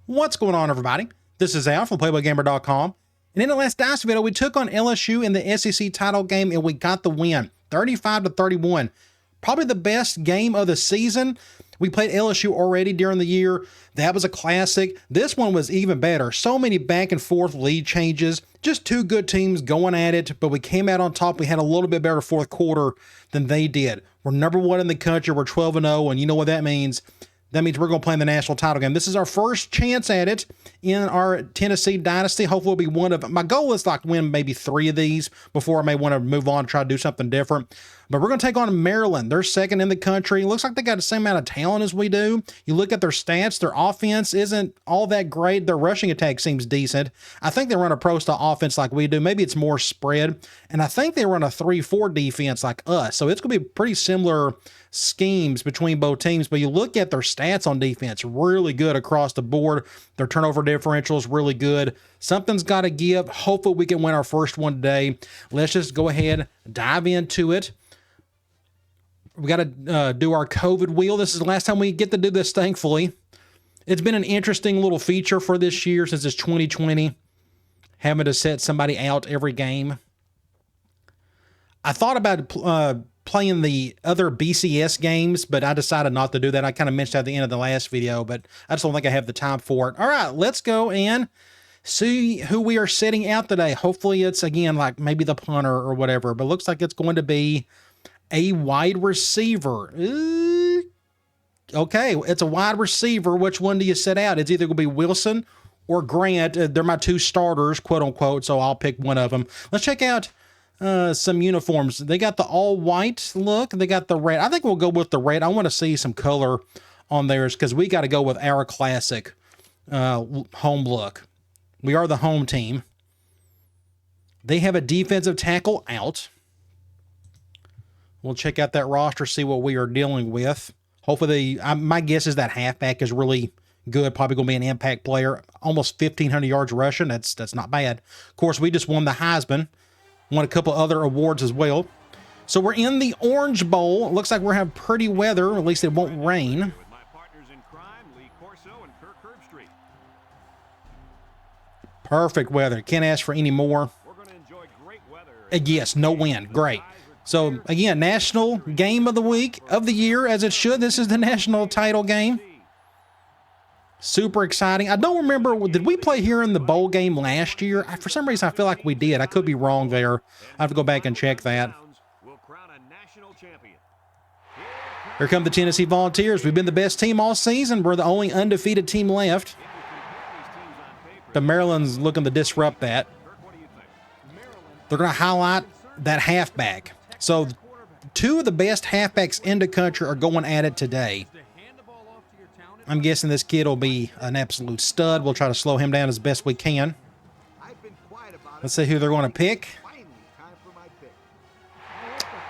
What's going on, everybody? This is Al from PlayboyGamer.com, and in the last Dynasty video, we took on LSU in the SEC title game, and we got the win, 35-31. Probably the best game of the season. We played LSU already during the year. That was a classic. This one was even better. So many back and forth lead changes. Just two good teams going at it, but we came out on top. We had a little bit better fourth quarter than they did. We're number one in the country. We're 12-0, and you know what that means. That means we're going to play in the national title game. This is our first chance at it in our Tennessee Dynasty. Hopefully it'll be one of, my goal is like win maybe 3 of these before I may want to move on and try to do something different. But we're going to take on Maryland. They're second in the country. It looks like they got the same amount of talent as we do. You look at their stats, their offense isn't all that great. Their rushing attack seems decent. I think they run a pro-style offense like we do. Maybe it's more spread. And I think they run a 3-4 defense like us. So it's going to be pretty similar schemes between both teams. But you look at their stats on defense, really good across the board. Their turnover differential is really good. Something's got to give. Hopefully we can win our first one today. Let's just go ahead, dive into it. We got to do our COVID wheel. This is the last time we get to do this, thankfully. It's been an interesting little feature for this year since it's 2020, having to set somebody out every game. I thought about playing the other BCS games, but I decided not to do that. I kind of mentioned at the end of the last video, but I just don't think I have the time for it. All right, let's go and see who we are setting out today. Hopefully it's, again, like maybe the punter or whatever, but it looks like it's going to be a wide receiver. Okay, it's a wide receiver. Which one do you set out? It's either going to be Wilson or Grant. They're my two starters, quote unquote, so I'll pick one of them. Let's check out some uniforms. They got the all white look. They got the red. I think we'll go with the red. I want to see some color on theirs because we got to go with our classic home look. We are the home team. They have a defensive tackle out. We'll check out that roster, see what we are dealing with. Hopefully, my guess is that halfback is really good. Probably going to be an impact player. Almost 1,500 yards rushing. That's not bad. Of course, we just won the Heisman. Won a couple other awards as well. So we're in the Orange Bowl. It looks like we're having pretty weather. At least it won't rain. Perfect weather. Can't ask for any more. Yes, no wind. Great. So, again, national game of the week, of the year, as it should. This is the national title game. Super exciting. I don't remember, did we play here in the bowl game last year? For some reason, I feel like we did. I could be wrong there. I have to go back and check that. Here come the Tennessee Volunteers. We've been the best team all season. We're the only undefeated team left. But Maryland's looking to disrupt that. They're going to highlight that halfback. So 2 of the best halfbacks in the country are going at it today. I'm guessing this kid will be an absolute stud. We'll try to slow him down as best we can. Let's see who they're going to pick.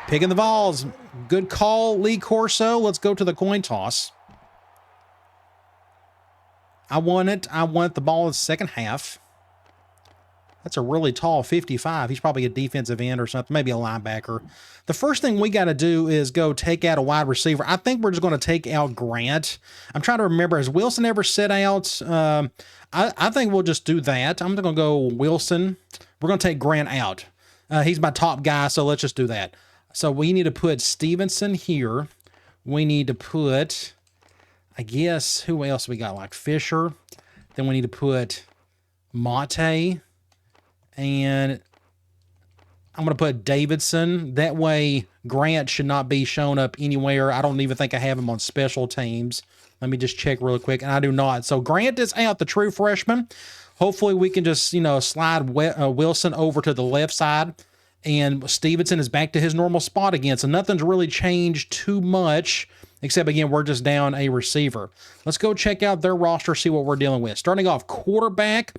Picking the Vols. Good call, Lee Corso. Let's go to the coin toss. I want it. I want the ball in the second half. That's a really tall 55. He's probably a defensive end or something, maybe a linebacker. The first thing we got to do is go take out a wide receiver. I think we're just going to take out Grant. I'm trying to remember, has Wilson ever set out? I think we'll just do that. I'm going to go Wilson. We're going to take Grant out. He's my top guy, so let's just do that. So we need to put Stevenson here. We need to put, I guess, who else we got? Like Fisher. Then we need to put Mate. And I'm going to put Davidson. That way, Grant should not be shown up anywhere. I don't even think I have him on special teams. Let me just check real quick, and I do not. So Grant is out, the true freshman. Hopefully, we can just, slide Wilson over to the left side, and Stevenson is back to his normal spot again. So nothing's really changed too much, except, again, we're just down a receiver. Let's go check out their roster, see what we're dealing with. Starting off, quarterback.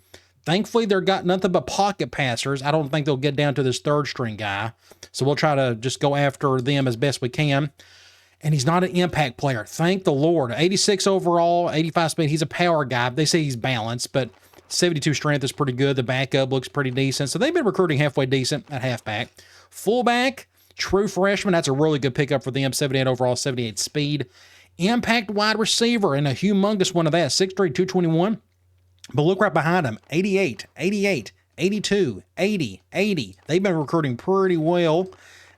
Thankfully, they've got nothing but pocket passers. I don't think they'll get down to this third string guy. So we'll try to just go after them as best we can. And he's not an impact player. Thank the Lord. 86 overall, 85 speed. He's a power guy. They say he's balanced, but 72 strength is pretty good. The backup looks pretty decent. So they've been recruiting halfway decent at halfback. Fullback, true freshman. That's a really good pickup for them. 78 overall, 78 speed. Impact wide receiver, and a humongous one of that. 6'3", 221. But look right behind them, 88, 88, 82, 80, 80. They've been recruiting pretty well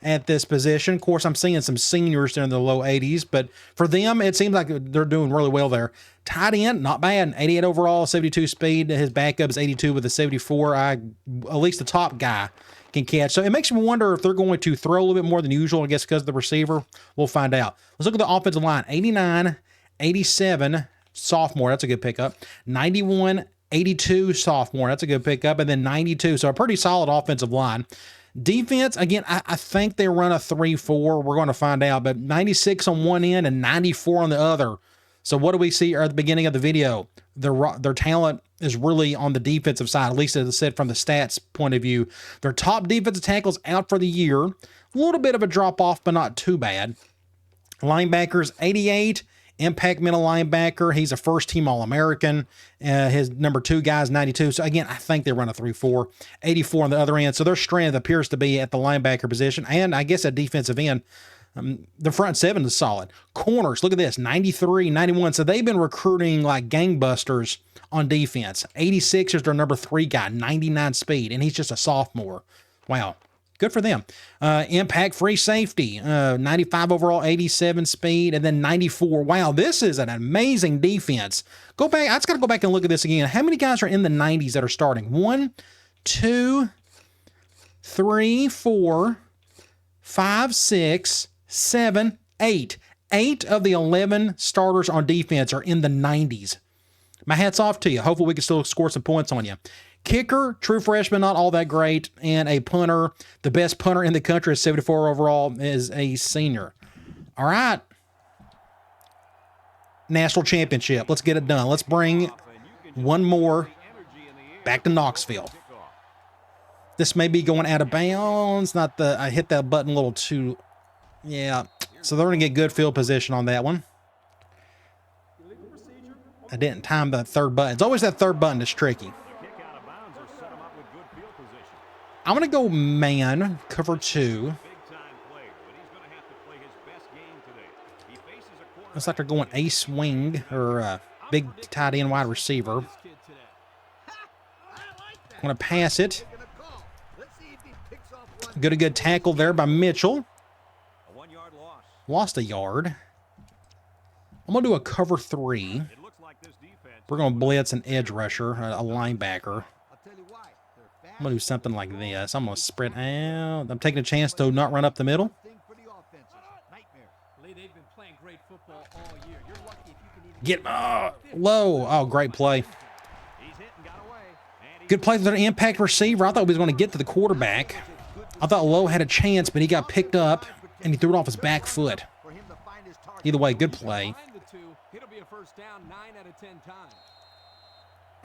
at this position. Of course, I'm seeing some seniors in the low 80s, but for them, it seems like they're doing really well there. Tight end, not bad. 88 overall, 72 speed. His backup is 82 with a 74. At least the top guy can catch. So it makes me wonder if they're going to throw a little bit more than usual, I guess, because of the receiver. We'll find out. Let's look at the offensive line. 89, 87, sophomore. That's a good pickup. 91, 82, sophomore. That's a good pickup. And then 92. So a pretty solid offensive line. Defense, again, I think they run a 3-4. We're going to find out. But 96 on one end and 94 on the other. So what do we see at the beginning of the video? Their talent is really on the defensive side, at least as I said from the stats point of view. Their top defensive tackles out for the year. A little bit of a drop-off, but not too bad. Linebackers, 88. Impact middle linebacker. He's a first-team All-American. His number 2 guy is 92. So, again, I think they run a 3-4. 84 on the other end. So their strength appears to be at the linebacker position and I guess at defensive end. The front 7 is solid. Corners, look at this, 93, 91. So they've been recruiting like gangbusters on defense. 86 is their number 3 guy, 99 speed, and he's just a sophomore. Wow. Good for them. Impact free safety, 95 overall, 87 speed, and then 94. Wow, this is an amazing defense. Go back. I just got to go back and look at this again. How many guys are in the 90s that are starting? 1, 2, 3, 4, 5, 6, 7, 8. 8 of the 11 starters on defense are in the 90s. My hat's off to you. Hopefully we can still score some points on you. Kicker, true freshman, not all that great. And a punter, the best punter in the country is 74 overall, is a senior. All right. National championship. Let's get it done. Let's bring one more back to Knoxville. This may be going out of bounds. I hit that button a little too. Yeah. So they're going to get good field position on that one. I didn't time the third button. It's always that third button that's tricky. I'm going to go man, cover 2. Looks like they're going ace wing or big tight end wide receiver. I'm going to pass it. Good tackle there by Mitchell. Lost a yard. I'm going to do a cover 3. We're going to blitz an edge rusher, a linebacker. I'm going to do something like this. I'm going to spread out. I'm taking a chance to not run up the middle. Get low. Oh, great play. Good play for the impact receiver. I thought he was going to get to the quarterback. I thought Lowe had a chance, but he got picked up, and he threw it off his back foot. Either way, good play.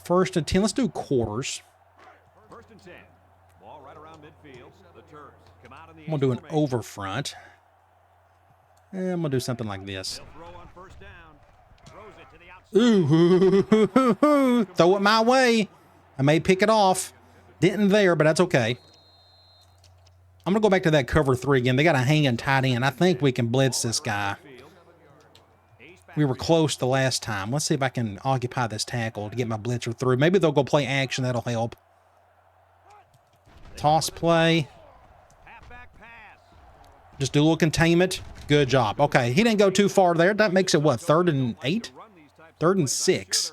First and 10. Let's do quarters. I'm going to do an over front. And I'm going to do something like this. Ooh, throw it my way. I may pick it off. Didn't there, but that's okay. I'm going to go back to that cover 3 again. They got a hanging tight end. I think we can blitz this guy. We were close the last time. Let's see if I can occupy this tackle to get my blitzer through. Maybe they'll go play action. That'll help. Toss play. Just do a little containment. Good job. Okay, he didn't go too far there. That makes it, what, 3rd and 8? 3rd and 6.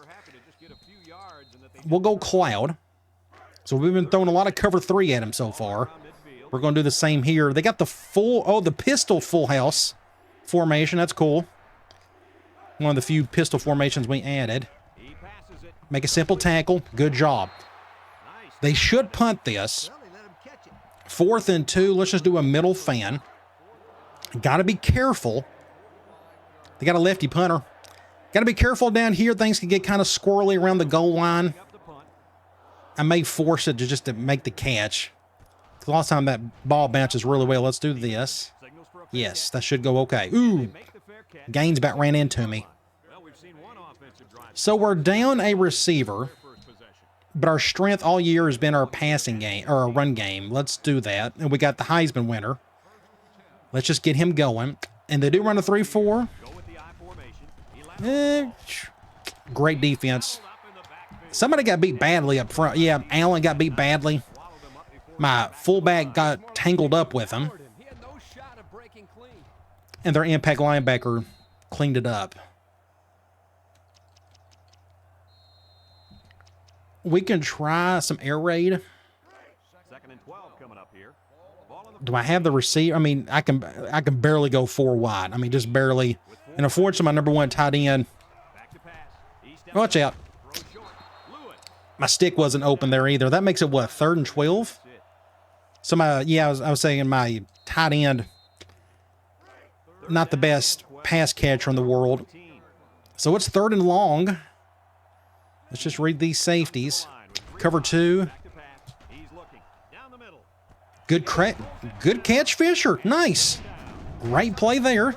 We'll go cloud. So we've been throwing a lot of cover 3 at him so far. We're going to do the same here. They got the the pistol full house formation. That's cool. One of the few pistol formations we added. Make a simple tackle. Good job. They should punt this. 4th and 2. Let's just do a middle fan. Got to be careful. They got a lefty punter. Got to be careful down here. Things can get kind of squirrely around the goal line. I may force it to make the catch. A lot of time that ball bounces really well. Let's do this. Yes, that should go okay. Ooh, Gaines about ran into me. So we're down a receiver, but our strength all year has been our passing game, or our run game. Let's do that. And we got the Heisman winner. Let's just get him going. And they do run a 3-4. Great defense. Somebody got beat badly up front. Yeah, Allen got beat badly. My fullback got tangled up with him. And their impact linebacker cleaned it up. We can try some air raid. Do I have the receiver? I mean, I can barely go 4 wide. I mean, just barely. And unfortunately, my number 1 tight end. Watch out. My stick wasn't open there either. That makes it what, 3rd and 12? So I was saying my tight end, not the best pass catcher in the world. So it's 3rd and long. Let's just read these safeties. Cover 2. Good catch, Fisher. Nice. Great play there.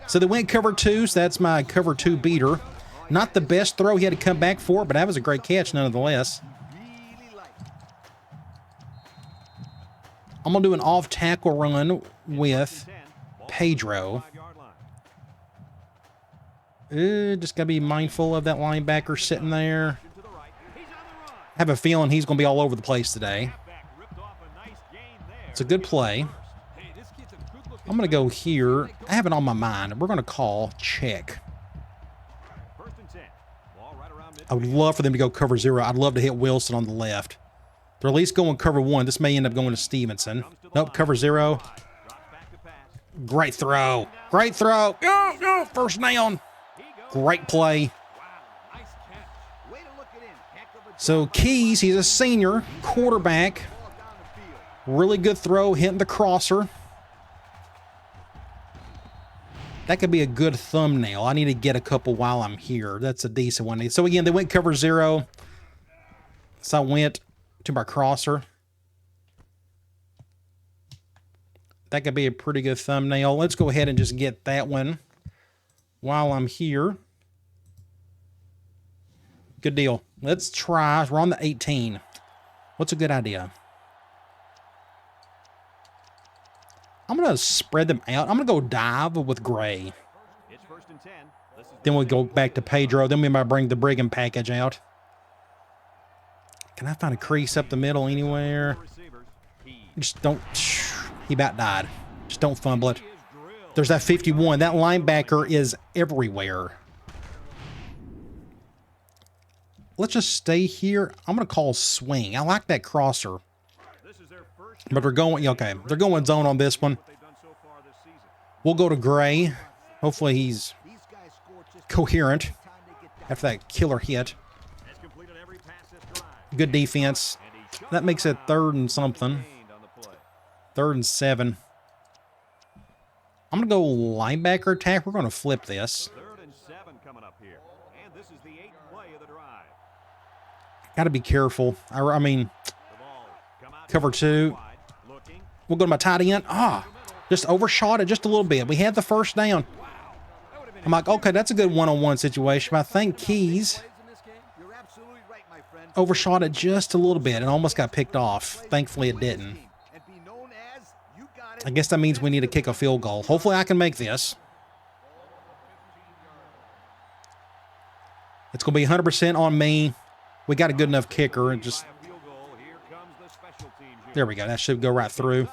So they went cover 2, so that's my cover 2 beater. Not the best throw. He had to come back for it, but that was a great catch nonetheless. I'm going to do an off-tackle run with Pedro. Just got to be mindful of that linebacker sitting there. I have a feeling he's going to be all over the place today. It's a good play. I'm going to go here. I have it on my mind. We're going to call check. I would love for them to go cover 0. I'd love to hit Wilson on the left. They're at least going cover 1. This may end up going to Stevenson. Nope, cover 0. Great throw. Great throw. Go. First down. Great play. So Keys, he's a senior quarterback. Really good throw, hitting the crosser. That could be a good thumbnail. I need to get a couple while I'm here. That's a decent one. So again, they went cover 0. So I went to my crosser. That could be a pretty good thumbnail. Let's go ahead and just get that one while I'm here. Good deal. Let's try. We're on the 18. What's a good idea? I'm going to spread them out. I'm going to go dive with Gray. Then we'll go back to Pedro. Then we might bring the Brigham package out. Can I find a crease up the middle anywhere? Just don't. He about died. Just don't fumble it. There's that 51. That linebacker is everywhere. Let's just stay here. I'm going to call swing. I like that crosser. But they're going, okay, they're going zone on this one. We'll go to Gray. Hopefully he's coherent after that killer hit. Good defense. That makes it 3rd and something. 3rd and 7. I'm going to go linebacker attack. We're going to flip this. Got to be careful. I mean, cover 2. We'll go to my tight end. Just overshot it just a little bit. We had the first down. I'm like, okay, that's a good one-on-one situation. But I think Keys overshot it just a little bit and almost got picked off. Thankfully, it didn't. I guess that means we need to kick a field goal. Hopefully, I can make this. It's going to be 100% on me. We got a good enough kicker and just... There we go. That should go right through.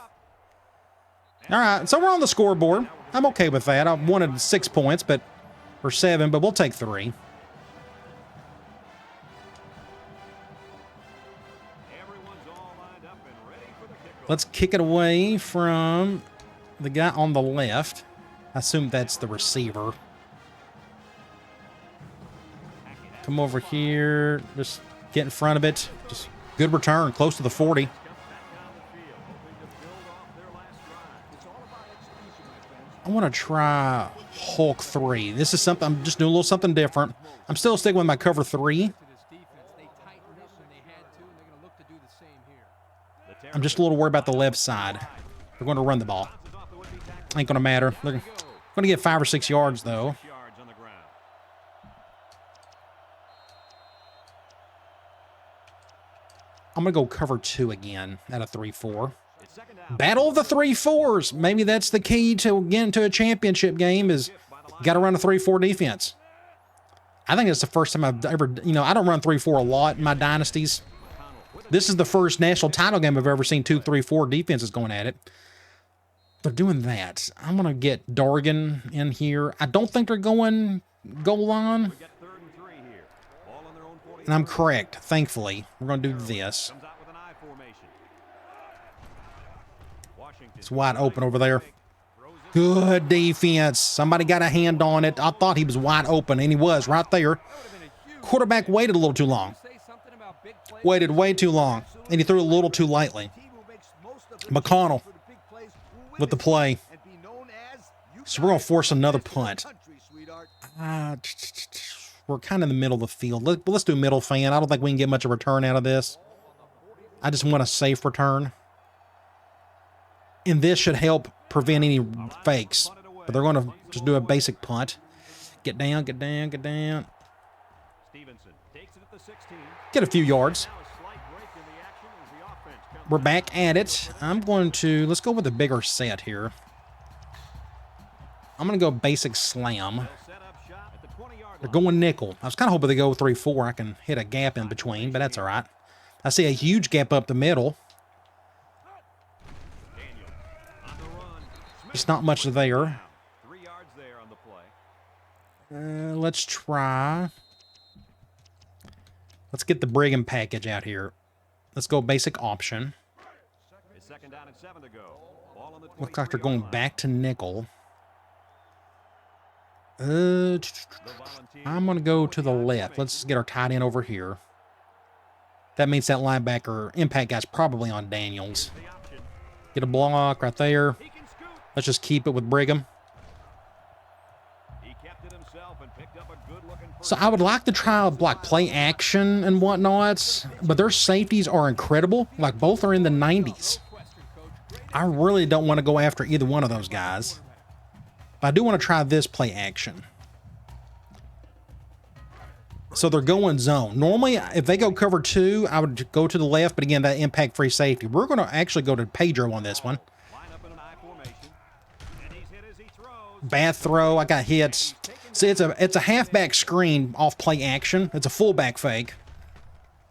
All right, so we're on the scoreboard. I'm okay with that. I wanted 6 points, or 7, but we'll take 3. Let's kick it away from the guy on the left. I assume that's the receiver. Come over here. Just get in front of it. Just good return, close to the 40. I want to try Hulk 3. This is something, I'm just doing a little something different. I'm still sticking with my cover 3. I'm just a little worried about the left side. They're going to run the ball. Ain't going to matter. They're going to get 5 or 6 yards, though. I'm going to go cover 2 again out of 3-4. Battle of the 3-4s. Maybe that's the key to getting to a championship game is got to run a 3-4 defense. I think it's the first time I've ever, I don't run 3-4 a lot in my dynasties. This is the first national title game I've ever seen 2-3-4 defenses going at it. They're doing that. I'm going to get Dargan in here. I don't think they're going goal line. And I'm correct, thankfully. We're going to do this. It's wide open over there. Good defense. Somebody got a hand on it. I thought he was wide open, and he was right there. Quarterback waited a little too long. Waited way too long, and he threw a little too lightly. McConnell with the play. So we're going to force another punt. We're kind of in the middle of the field. Let's do middle fan. I don't think we can get much of a return out of this. I just want a safe return. And this should help prevent any fakes. But they're going to just do a basic punt. Get down, get down, get down. Get a few yards. We're back at it. Let's go with a bigger set here. I'm going to go basic slam. They're going nickel. I was kind of hoping they go 3-4. I can hit a gap in between, but that's all right. I see a huge gap up the middle. It's not much there. Let's try. Let's get the Brigham package out here. Let's go basic option. Looks like they're going back to nickel. I'm going to go to the left. Let's get our tight end over here. That means that linebacker impact guy's probably on Daniels. Get a block right there. Let's just keep it with Brigham. So I would like to try like play action and whatnot, but their safeties are incredible. Like both are in the 90s. I really don't want to go after either one of those guys. But I do want to try this play action. So they're going zone. Normally, if they go cover 2, I would go to the left, but again, that impact free safety. We're going to actually go to Pedro on this one. Bad throw. I got hits. See, it's a halfback screen off play action. It's a fullback fake.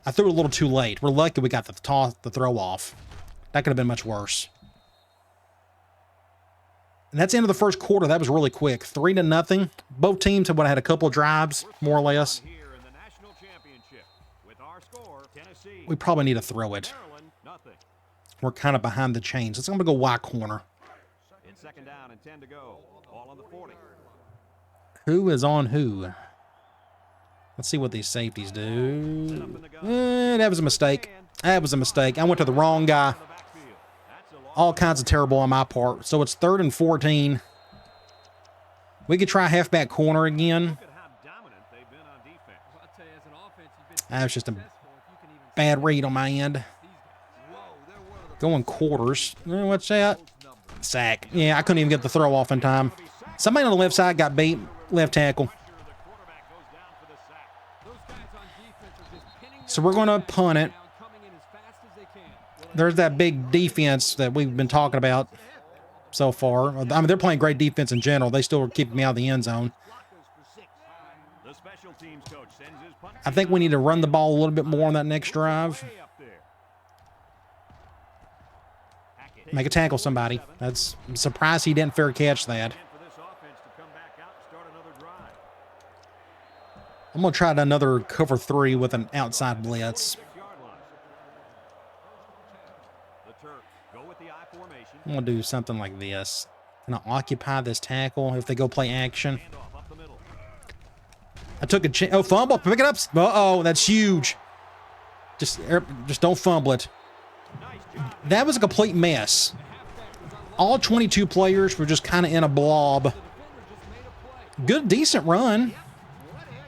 I threw it a little too late. We're lucky we got the throw off. That could have been much worse. And that's the end of the first quarter. That was really quick. 3-0. Both teams have had a couple of drives, more or less. We probably need to throw it. We're kind of behind the chains. So I'm going to go wide corner. Second down and 10 to go. Ball on the 40. Who is on who? Let's see what these safeties do. That was a mistake. That was a mistake. I went to the wrong guy. All kinds of terrible on my part. So it's 3rd and 14. We could try halfback corner again. That was just a bad read on my end. Going quarters. What's that? Sack. Yeah, I couldn't even get the throw off in time. Somebody on the left side got beat. Left tackle. So we're going to punt it. There's that big defense that we've been talking about so far. I mean, they're playing great defense in general. They still are keeping me out of the end zone. I think we need to run the ball a little bit more on that next drive. Make a tackle, somebody. I'm surprised he didn't fair catch that. I'm going to try another cover 3 with an outside blitz. I'm going to do something like this. I'm going to occupy this tackle if they go play action. I took a chance. Oh, fumble. Pick it up. Uh-oh, that's huge. Just don't fumble it. That was a complete mess. All 22 players were just kind of in a blob. Good, decent run.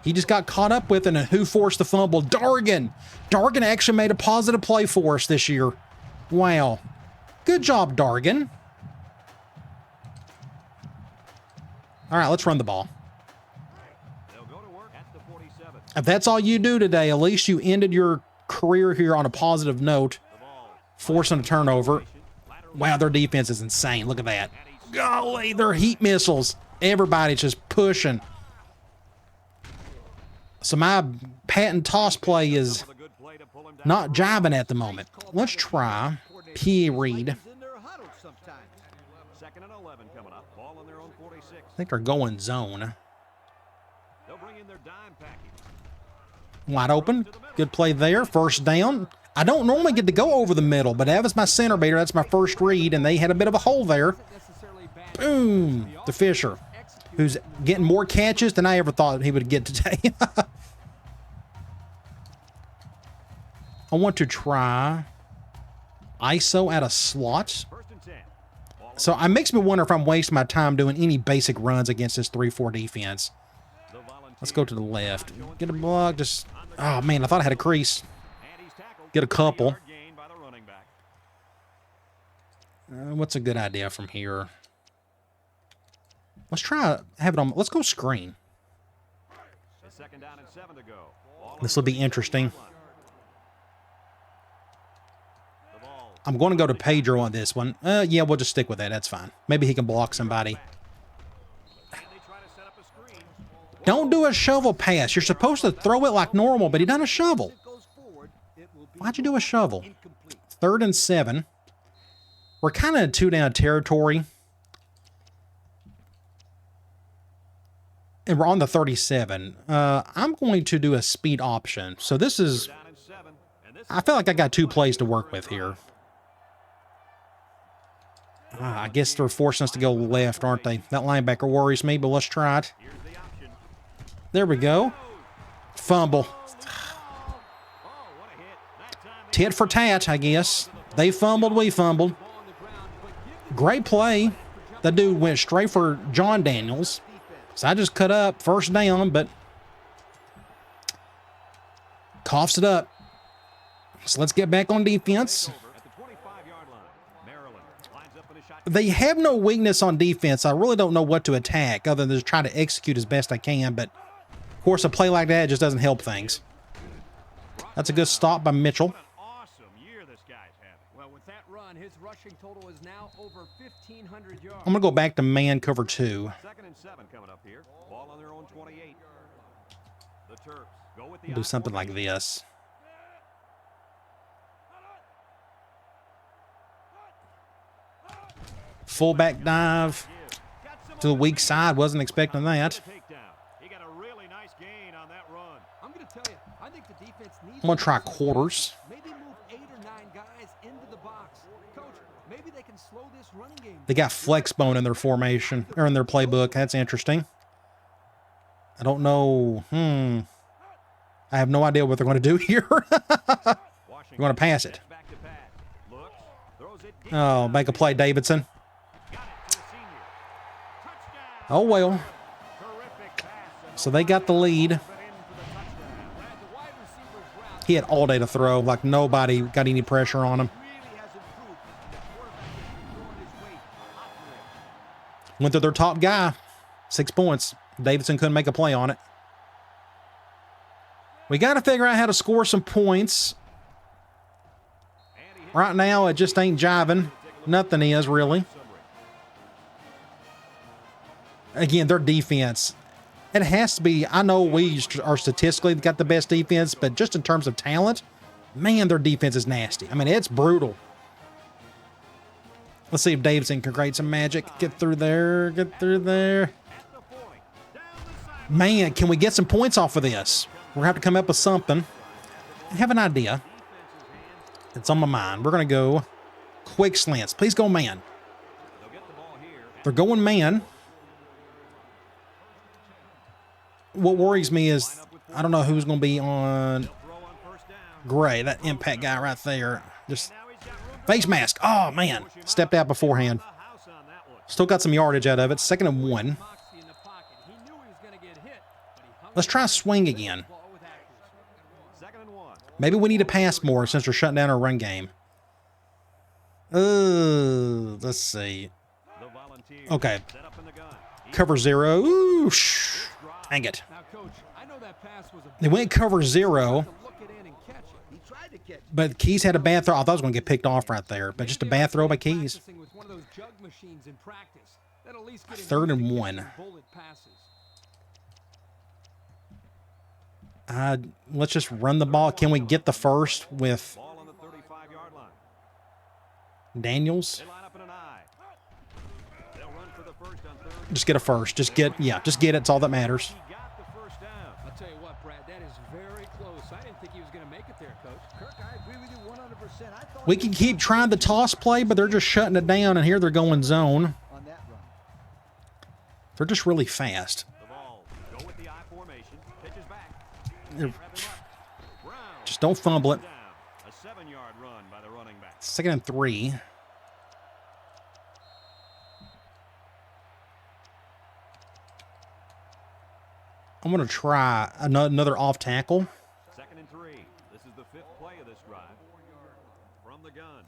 He just got caught up with it, and who forced the fumble? Dargan. Dargan actually made a positive play for us this year. Wow. Good job, Dargan. All right, let's run the ball. If that's all you do today, at least you ended your career here on a positive note, forcing a turnover. Wow, their defense is insane. Look at that. Golly, they're heat missiles. Everybody's just pushing. So my patent toss play is not jiving at the moment. Let's try P. Reed. I think they're going zone. Wide open. Good play there. First down. I don't normally get to go over the middle, but that was my center beater. That's my first read, and they had a bit of a hole there. Boom. To Fisher, who's getting more catches than I ever thought he would get today. I want to try ISO at a slot. So it makes me wonder if I'm wasting my time doing any basic runs against this 3-4 defense. Let's go to the left. Get a block. Just, oh man, I thought I had a crease. Get a couple. What's a good idea from here? Let's try have it on. Let's go screen. This will be interesting. I'm going to go to Pedro on this one. Yeah, we'll just stick with that. That's fine. Maybe he can block somebody. Don't do a shovel pass. You're supposed to throw it like normal, but he done a shovel. Why'd you do a shovel? 3rd and 7. We're kind of in 2-down territory. And we're on the 37. I'm going to do a speed option. So this is... I feel like I got 2 plays to work with here. I guess they're forcing us to go left, aren't they? That linebacker worries me, but let's try it. There we go. Fumble. Tit for tat, I guess. They fumbled, we fumbled. Great play. That dude went straight for John Daniels. So I just cut up, first down, but coughs it up. So let's get back on defense. They have no weakness on defense. I really don't know what to attack other than just try to execute as best I can. But, of course, a play like that just doesn't help things. That's a good stop by Mitchell. I'm going to go back to man cover 2. 2nd and 7 coming up here. Ball on their own 28. The Terps go with the Do something like this. Fullback dive to the weak side. Wasn't expecting that. He got a really nice gain on that run. I'm going to tell you, I think the defense needs I'm going to try quarters. maybe move 8 or 9 guys into the box. Coach, maybe they can slow this running game. They got flex bone in their formation or in their playbook. That's interesting. I don't know. I have no idea what they're going to do here. They're going to pass it. Oh, make a play, Davidson. Oh, well. So they got the lead. He had all day to throw. Like nobody got any pressure on him. Went to their top guy. 6 points. Davidson couldn't make a play on it. We got to figure out how to score some points. Right now, it just ain't jiving. Nothing is, really. Again, their defense. It has to be. I know we are statistically got the best defense, but just in terms of talent, man, their defense is nasty. I mean, it's brutal. Let's see if Davidson can create some magic. Get through there. Get through there. Man, can we get some points off of this? We're going to have to come up with something. I have an idea. It's on my mind. We're going to go quick slants. Please go man. They're going man. What worries me is I don't know who's going to be on Gray. That impact guy right there. Just face mask. Oh, man. Stepped out beforehand. Still got some yardage out of it. 2nd and 1. Let's try swing again. Maybe we need to pass more since we're shutting down our run game. Let's see. Okay. Cover 0. Ooh, dang it. They went cover 0. But Keys had a bad throw. I thought I was going to get picked off right there. But just a bad throw by Keys. 3rd and 1. Let's just run the ball. Can we get the first with Ball on the 35-yard line. Daniels? They line up in an I. They'll run for the first on third. Just get a first. Just get it. It's all that matters. He got the first down. I'll tell you what, Brad, that is very close. I didn't think he was going to make it there, Coach. Kirk, I agree with you 100%. I thought We can keep trying the toss play, but they're just shutting it down, and here they're going zone. on that run. They're just really fast. The ball. Go with the I formation. Pitches back. They're- Wrap him up. Brown. Just don't fumble it. Down. A 7-yard run by the running back. 2nd and 3. I'm going to try another off tackle. 2nd and 3. This is the 5th play of this drive. From the gun.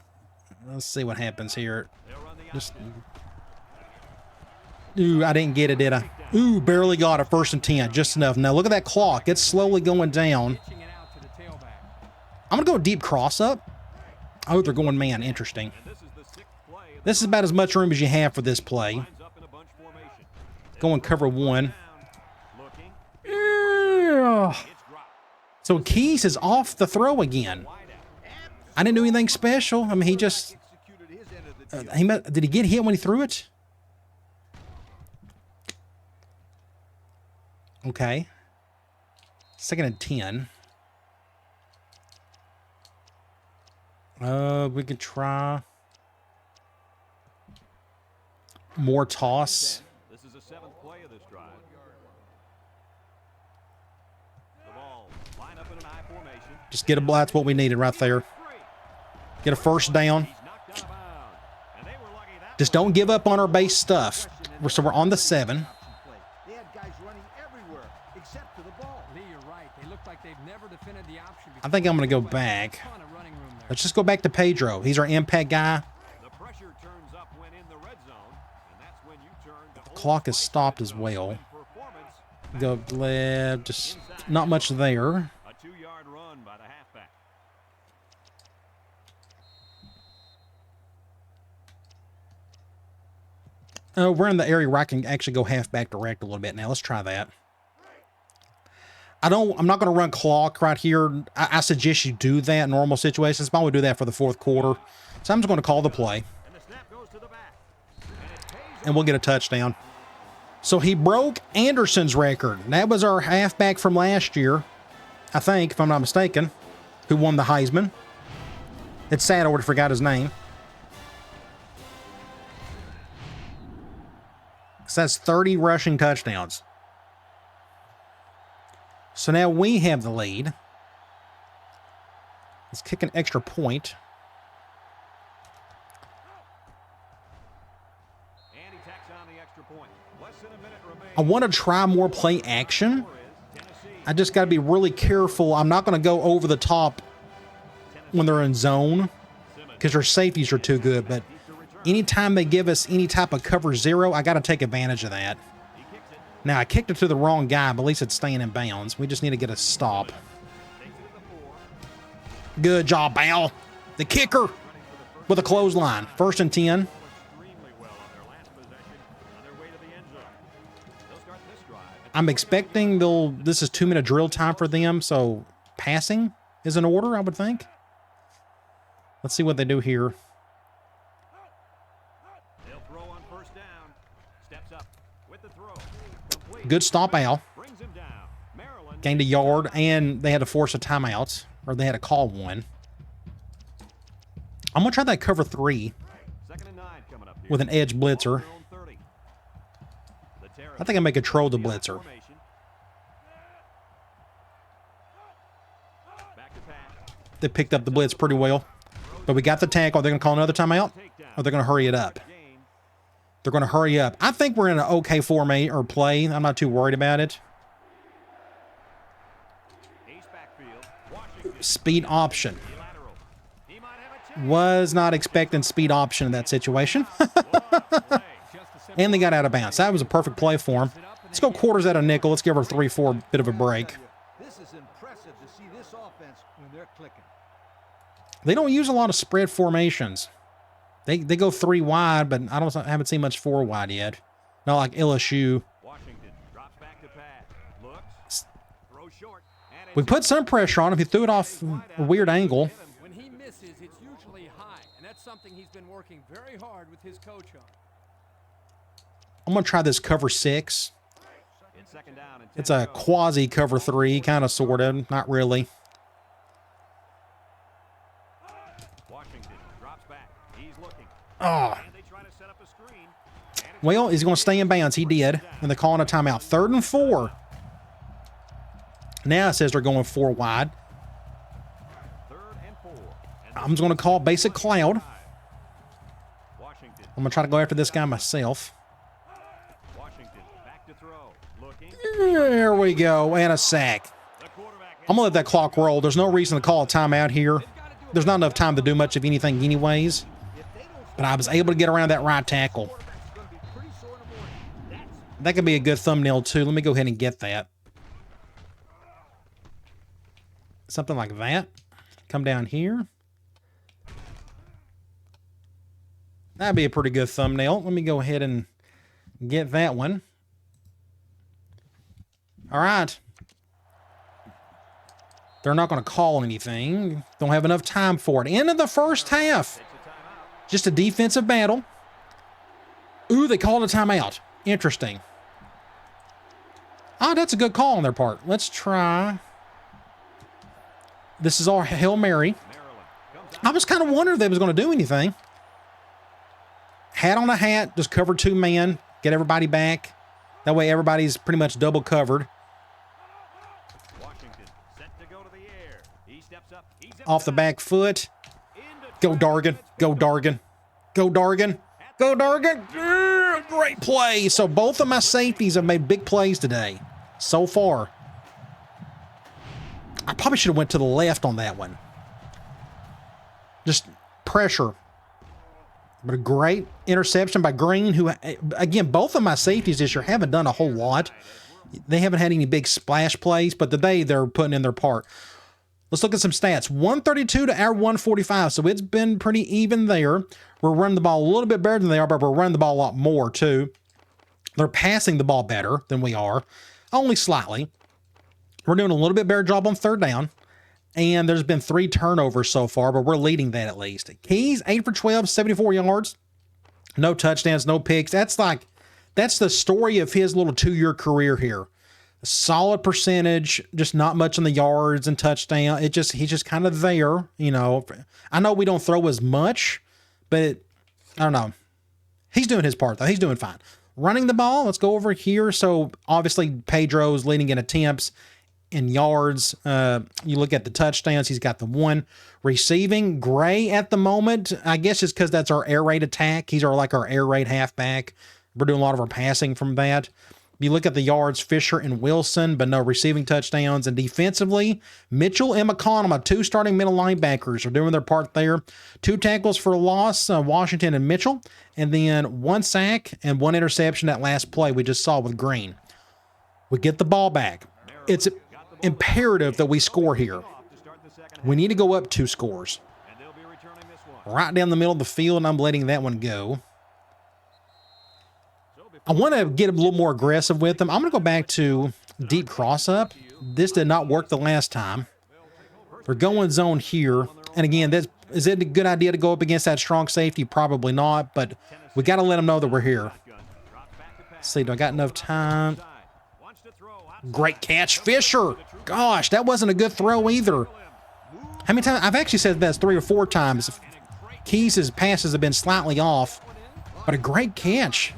Let's see what happens here. They'll run the Just, I. ooh, I didn't get it, did I? Ooh, barely got it. 1st and 10, just enough. Now look at that clock. It's slowly going down. Pitching it out to the tailback. I'm going to go deep cross up. Oh, they're going man. Interesting. And this is the 6th play. Of the This is about as much room as you have for this play. lines up in a bunch formation. Going cover 1. Down. Looking. Yeah. It's dropped. So Keys is off the throw again. Wide out. I didn't do anything special. I mean, he just... Executed his end of the deal. Did he get hit when he threw it? Okay. 2nd and 10. We could try more toss. This is the 7th play of this drive. The ball. Line up in an I formation. Just get a that's what we needed right there. Get a first down. He's knocked out of bounds. And they were lucky that Just don't give up on our base stuff. So we're on the 7. Play. They had guys running everywhere except to the ball. Lee, you're right. They look like they've never defended the option before. I think I'm going to go back. Ton of running room there. Let's just go back to Pedro. He's our impact guy. the pressure turns up when in the red zone. And that's when you turn to The clock is stopped as well. performance. Go left. Just not much there. A 2-yard run by the halfback. We're in the area where I can actually go halfback direct a little bit now. Let's try that. I'm not going to run clock right here. I suggest you do that in normal situations, but I would do that for the 4th quarter. So I'm just going to call the play, And the snap goes to the back. and we'll get a touchdown. So he broke Anderson's record. That was our halfback from last year, I think, if I'm not mistaken, who won the Heisman. It's sad I would have forgot his name. So that's 30 rushing touchdowns. So now we have the lead. Let's kick an extra point. And he tacks on the extra point. Less than a minute remains. I want to try more play action. Tennessee. I just got to be really careful. I'm not going to go over the top when they're in zone because their safeties are too good. But anytime they give us any type of cover 0, I got to take advantage of that. He kicks it. Now, I kicked it to the wrong guy, but at least it's staying in bounds. We just need to get a stop. Takes it to the 4. Good job, Al. The kicker with a clothesline. 1st and 10. Extremely well on their last possession on their way to the end zone. They'll start this drive. I'm expecting this is 2-minute drill time for them, so passing is in order, I would think. Let's see what they do here. They'll throw on 1st down. Steps up with the throw. Complete. Good stop, Al. Brings him down. Maryland. Gained a yard, and they had to force a timeout, or they had to call one. I'm going to try that cover 3 2nd and 9 coming up here. with an edge blitzer. Ball on their own 30. The Terrors. I think I may control the blitzer. Formation. Back to pass. They picked up the blitz pretty well. But we got the tackle. Are they going to call another timeout? Or are they going to hurry it up? Gain. They're going to hurry up. I think we're in an okay formation or play. I'm not too worried about it. Ace backfield. Washington. Speed option. Lateral. He might have a chance. Was not expecting speed option in that situation. And they got out of bounds. That was a perfect play for him. Let's go quarters out of nickel. Let's give her 3-4 bit of a break. This is impressive to see this offense when they're clicking. They don't use a lot of spread formations. They go 3 wide, but I haven't seen much 4 wide yet. Not like LSU. Washington drops back to pass. Looks. Throws short. And We put some pressure on him. He threw it off a weird angle. When he misses, it's usually high, and that's something he's been working very hard with his coach on. I'm going to try this cover 6. It's second down and 10 It's a to go. quasi cover 3, kind of, sort of, not really. Washington drops back. He's looking. Oh, And they try to set up a screen. well, he's going to stay in bounds. He did. And they're calling a timeout. 3rd and 4. Now it says they're going 4 wide. 3rd and 4. And I'm just going to call basic cloud. Washington. I'm going to try to go after this guy myself. Washington back to throw. Looking. There we go. And a sack. The quarterback. I'm going to let that clock roll. There's no reason to call a timeout here. There's not enough time to do much of anything anyways. But I was able to get around that right tackle. Quarterback's going to be pretty sore in the morning. That's That could be a good thumbnail too. Let me go ahead and get that. Something like that. Come down here. That'd be a pretty good thumbnail. Let me go ahead and get that one. All right. They're not going to call anything. Don't have enough time for it. End of the first half. Just a defensive battle. Ooh, they called a timeout. Interesting. Oh, that's a good call on their part. Let's try. This is our Hail Mary. I was kind of wondering if they was going to do anything. Hat on a hat, just cover 2 man, get everybody back. That way everybody's pretty much double covered. Washington set to go to the air. He steps up. He's Off the back foot. Go Dargan. Go Dargan. Go Dargan. Go Dargan. Great play. So both of my safeties have made big plays today so far. I probably should have went to the left on that one. Just pressure. But a great interception by Green, who, again, both of my safeties this year haven't done a whole lot. They haven't had any big splash plays, but today they're putting in their part. Let's look at some stats. 132 to our 145, so it's been pretty even there. We're running the ball a little bit better than they are, but we're running the ball a lot more, too. They're passing the ball better than we are, only slightly. We're doing a little bit better job on 3rd down. And there's been 3 turnovers so far, but we're leading that at least. Keys, 8 for 12, 74 yards. No touchdowns, no picks. That's the story of his little 2-year career here. A solid percentage, just not much on the yards and touchdown. He's just kind of there, you know. I know we don't throw as much, but I don't know. He's doing his part, though. He's doing fine. Running the ball, let's go over here. So obviously Pedro's leading in attempts. In yards, you look at the touchdowns, he's got the 1. Receiving, Gray at the moment, I guess it's because that's our air raid attack. He's our air raid halfback. We're doing a lot of our passing from that. You look at the yards, Fisher and Wilson, but no receiving touchdowns. And defensively, Mitchell and McConnell, 2 starting middle linebackers, are doing their part there. 2 tackles for loss, Washington and Mitchell, and then 1 sack and 1 interception that last play we just saw with Green. We get the ball back. It's imperative that we score here. We need to go up 2 scores. And they'll be returning this one. Right down the middle of the field, and I'm letting that one go. I want to get a little more aggressive with them. I'm going to go back to deep cross-up. This did not work the last time. We're going zone here. And again, is it a good idea to go up against that strong safety? Probably not, but we got to let them know that we're here. Let's see, do I got enough time? Great catch, Fisher. Gosh, that wasn't a good throw either. How many times? I've actually said that 3 or 4 times. Keys' passes have been slightly off, but a great catch.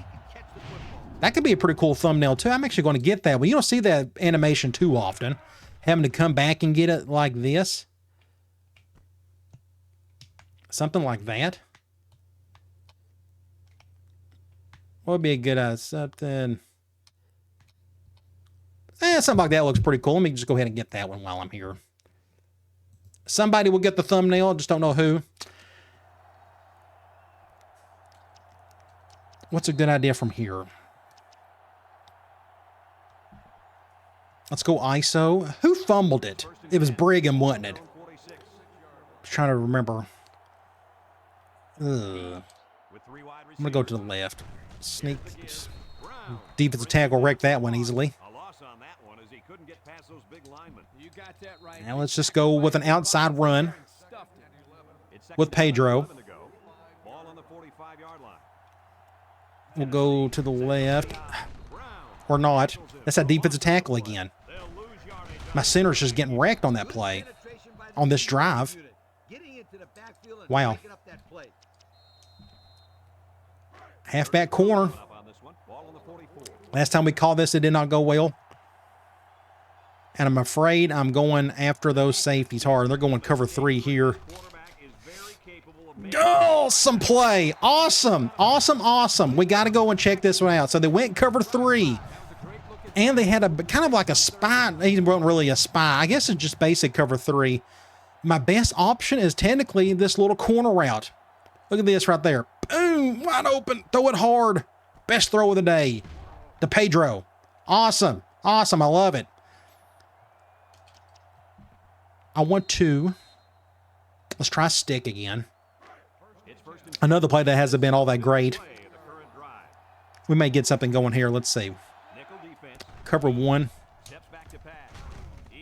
That could be a pretty cool thumbnail too. I'm actually going to get that. Well, you don't see that animation too often. Having to come back and get it like this. Something like that. What would be a good something? Something like that looks pretty cool. Let me just go ahead and get that one while I'm here. Somebody will get the thumbnail. Just don't know who. What's a good idea from here? Let's go ISO. Who fumbled it? It was Brigham, wasn't it? I'm trying to remember. I'm going to go to the left. Sneak. Defensive tackle wrecked that one easily. A loss on that one as he couldn't get past those big linemen. You got that right. Now let's just go with an outside run Stuffed it. It's second with down and Pedro. 11 to go. Ball on the 45-yard line. We'll go to the left. Brown Or not. That's that defensive tackle again. they'll lose yardage. My center's just getting wrecked on that play. Penetration by the On this defensive drive. unit. Getting into the backfield and Wow. breaking up that play. Halfback corner. Up on this one. Ball on the 44. Last time we called this, it did not go well. And I'm afraid I'm going after those safeties hard. They're going cover 3 here. Quarterback is very capable of making Awesome play. Awesome. Awesome. Awesome. We got to go and check this one out. So they went cover 3. And they had a kind of like a spy. He wasn't really a spy. I guess it's just basic cover 3. My best option is technically this little corner route. Look at this right there. Boom. Wide open. Throw it hard. Best throw of the day. To Pedro. Awesome. Awesome. I love it. I want to. Let's try stick again. It's first and Another play that hasn't been all that great. play of the current drive. We may get something going here. Let's see. Nickel defense. Cover 1. Steps back to pass.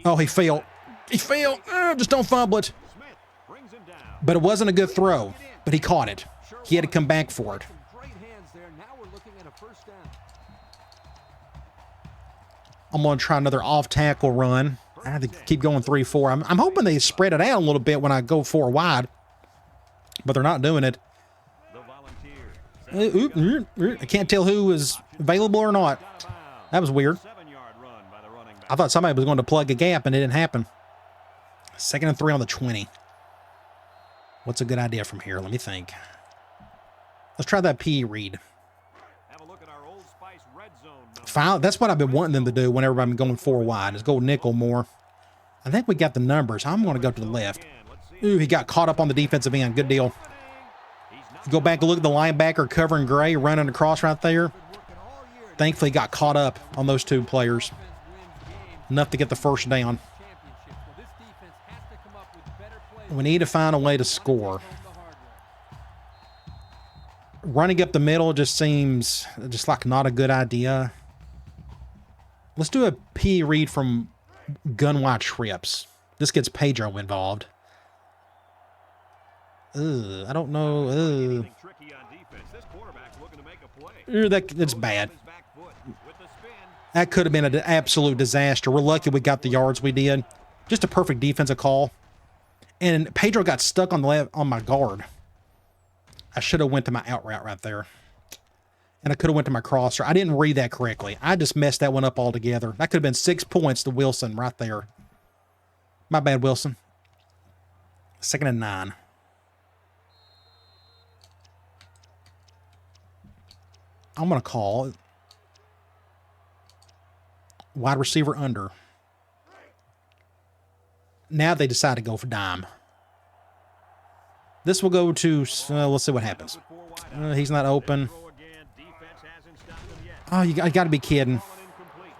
Oh, he failed. He failed. Just don't fumble it. Smith brings him down. But it wasn't a good throw. But he caught it. He had to come back for it. Some great hands there. Now we're looking at a first down. I'm going to try another off-tackle run. I have to keep going 3-4. I'm hoping they spread it out a little bit when I go 4 wide. But they're not doing it. The Volunteers. I can't tell who is available or not. That was weird. 7-yard run by the running back. I thought somebody was going to plug a gap, and it didn't happen. 2nd and 3 on the 20. What's a good idea from here? Let me think. Let's try that P read. Have a look at our Old Spice red zone number. That's what I've been wanting them to do whenever I'm going 4 wide, is go nickel more. I think we got the numbers. I'm going to go to the left. Again, let's see. Ooh, he got caught up on the defensive end. Good deal. He's not Go back and look at the linebacker covering Gray running across right there. Thankfully, got caught up on those 2 players. Enough to get the first down. Championships. Well, this defense has to come up with better plays. We need to find a way to score. The hard way. Running up the middle just seems just like not a good idea. Let's do a P read from gun-wide trips. This gets Pedro involved. I don't know. anything tricky on defense. This quarterback's looking to make a play. That's bad. His back foot with the spin. That could have been an absolute disaster. We're lucky we got the yards we did. Just a perfect defensive call. And Pedro got stuck on the left on my guard. I should have went to my out route right there. And I could have went to my crosser. I didn't read that correctly. I just messed that one up altogether. That could have been 6 points to Wilson right there. My bad, Wilson. 2nd and 9. I'm going to call wide receiver under. Now they decide to go for dime. This will go to, let's see what happens. He's not open. Throw again. Defense hasn't stopped him yet. Oh, you got to be kidding. Ball incomplete.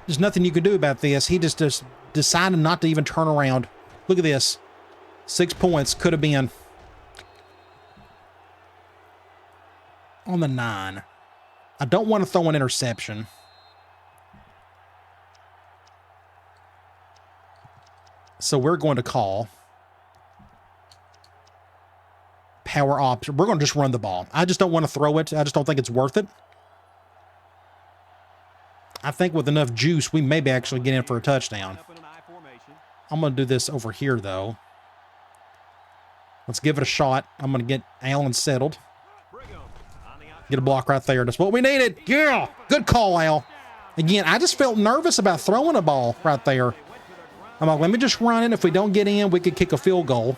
There's nothing you can do about this. He just decided not to even turn around. Look at this. 6 points could have been. On the 9. I don't want to throw an interception. So we're going to call power option. We're going to just run the ball. I just don't want to throw it. I just don't think it's worth it. I think with enough juice, we maybe actually get in for a touchdown. Up in an I formation. I'm going to do this over here, though. Let's give it a shot. I'm going to get Allen settled. Brigham on the outside. Get a block right there. That's what we needed. Yeah. Good call, Al. Again, I just felt nervous about throwing a ball right there. I'm like, let me just run it. If we don't get in, we could kick a field goal.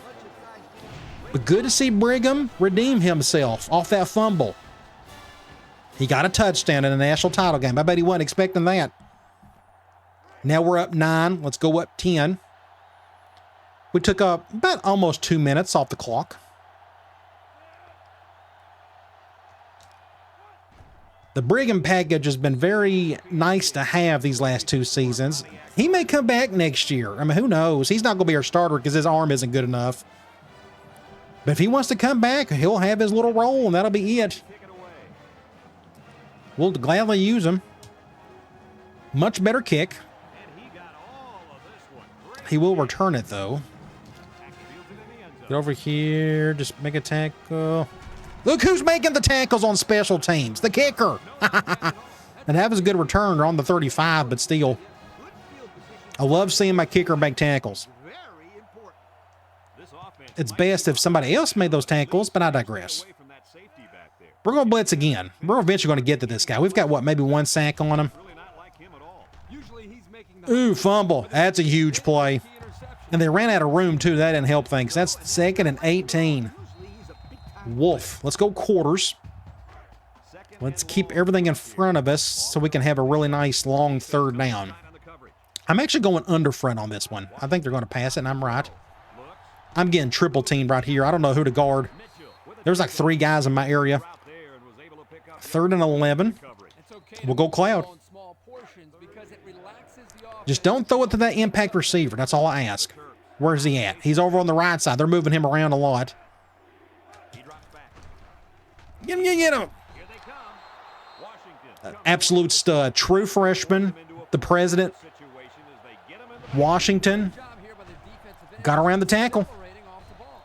But good to see Brigham redeem himself off that fumble. He got a touchdown in a national title game. I bet he wasn't expecting that. Now we're up 9. Let's go up 10. We took up about almost 2 minutes off the clock. The Brigham package has been very nice to have these last 2 seasons. He may come back next year. I mean, who knows? He's not going to be our starter because his arm isn't good enough. But if he wants to come back, he'll have his little role, and that'll be it. Kick it away. We'll gladly use him. Much better kick. And he got all of this one. Great He will return it, though. tackle, fields it in the end zone. Get over here. Just make a tackle. Look who's making the tackles on special teams. The kicker. And that was a good return on the 35, but still. I love seeing my kicker make tackles. Very important. This offense It's might best be if somebody else made those tackles, but I digress. away from that safety back there. We're going to blitz again. We're eventually going to get to this guy. We've got, what, maybe one sack on him? Really not like him at all. Usually he's making the Ooh, fumble. That's a huge play. key interception. And they ran out of room, too. That didn't help things. That's 2nd and 18. Usually he's a big-time Wolf. Let's go quarters. Second Let's and keep long. everything in front of us so we can have a really nice long third down. Tight on the coverage. I'm actually going under front on this one. I think they're going to pass it, and I'm right. Looks. I'm getting triple teamed right here. I don't know who to guard. Mitchell with a There's like 3 guys in my area. out there and was able to pick up 3rd and 11. coverage. It's okay We'll to go cloud. in small portions because it relaxes the offense. Just don't throw it to that impact receiver. That's all I ask. Where's he at? He's over on the right side. They're moving him around a lot. He drops back. Get him. Here they come. Washington. Absolute stud. True freshman. The president. Situation as they get him in the Washington. Job here by the defensive end. Got around the tackle. Accelerating off the ball.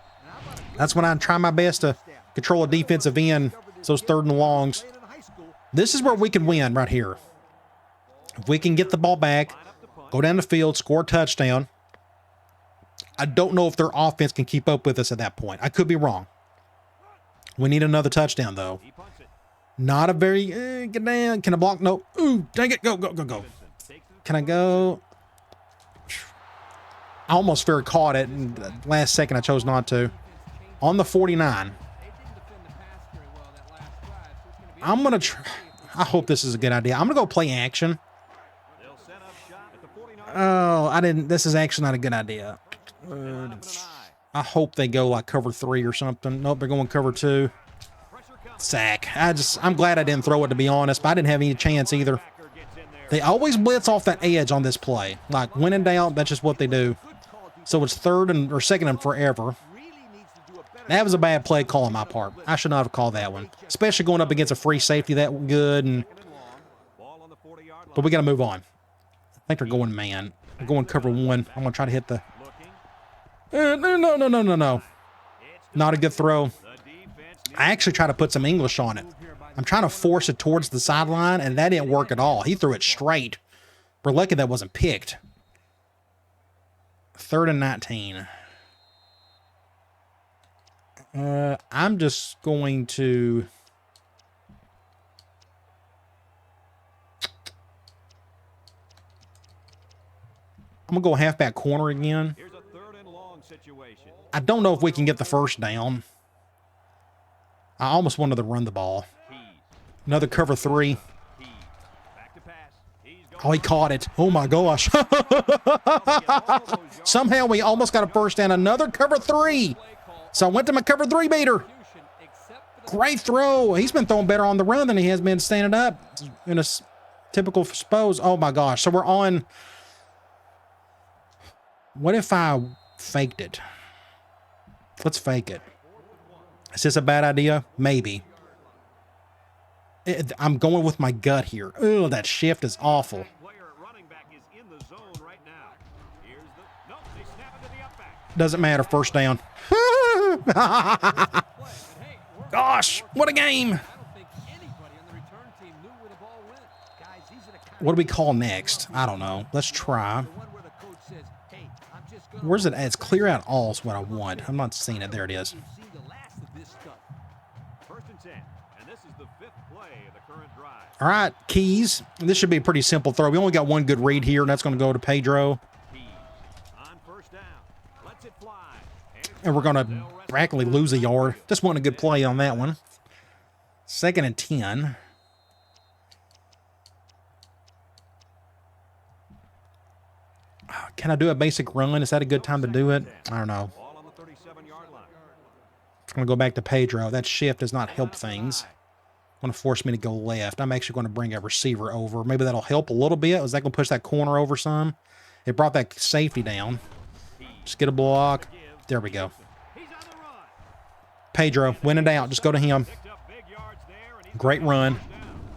That's when I try my best to control a defensive end. Those 3rd and longs. playing in high school. This is where we can win right here. If we can get the ball back, go down the field, score a touchdown. I don't know if their offense can keep up with us at that point. I could be wrong. We need another touchdown, though. He punts it. Not a very... get down. Can I block? No. Ooh, dang it. Go, go, go, go. Takes it. Can I go? I almost fair caught it, and the last second I chose not to. On the 49. They didn't defend the pass very well that last drive, so it's going to be I'm going to try... I hope this is a good idea. I'm going to go play action. They'll set up shop at the 49. Oh, I didn't... This is actually not a good idea. Up with an eye. I hope they go like cover 3 or something. Nope, they're going cover 2. Pressure comes. Sack. I'm glad I didn't throw it, to be honest, but I didn't have any chance either. Backer gets in there. They always blitz off that edge on this play. Like, when in doubt, that's just what they do. So it's 3rd or 2nd and forever. Really needs to do a better That was a bad play call on my part. I should not have called that one. Especially going up against a free safety that good. And Ball on the 40-yard line. But we got to move on. I think they're going man. They're going cover 1. I'm going to try to hit the... Looking. No. Not a good throw. The defense I actually try to put some English on it. I'm trying to force it towards the sideline, and that didn't work at all. He threw it straight. We're lucky that wasn't picked. 3rd and 19. I'm just going to... I'm going to go halfback corner again. Here's a 3rd and long situation. I don't know if we can get the first down. I almost wanted to run the ball. Keys. Another cover 3. Keys. Back to pass. He's Oh, he caught it. Oh, my gosh. Somehow we almost got a first down. Another cover 3. So I went to my cover 3 beater. Great throw. He's been throwing better on the run than he has been standing up in a typical suppose. Oh, my gosh. So we're on... What if I faked it? Let's fake it. Is this a bad idea? Maybe. I'm going with my gut here. Oh, that shift is awful. player at running back is in the zone right now. Here's the nope, they snap it to the up back. Doesn't matter. First down. Gosh, what a game. I don't think anybody on the return team knew where the ball went. guys. These are the kind What do we call next? I don't know. Let's try. of one where the coach says, "Hey, I'm just gonna Where's it at? It's clear out all is what I want. I'm not seeing it. There it is. We've seen the last of this stuff." 1st and 10. And this is the 5th play of the current drive. All right, Keys. This should be a pretty simple throw. We only got one good read here, and that's going to go to Pedro. Keys on 1st down. Lets it fly. And we're going to practically lose a yard. Just want a good play on that one. 2nd and 10. Can I do a basic run? Is that a good time to do it? I don't know. Ball on the 37-yard line. I'm going to go back to Pedro. That shift does not help things. Going to force me to go left. I'm actually going to bring a receiver over. Maybe that'll help a little bit. Is that going to push that corner over some? It brought that safety down. Just get a block. There we go. He's on the run. Pedro, when in doubt, just go to him. Picked up big yards there, and he's Great run.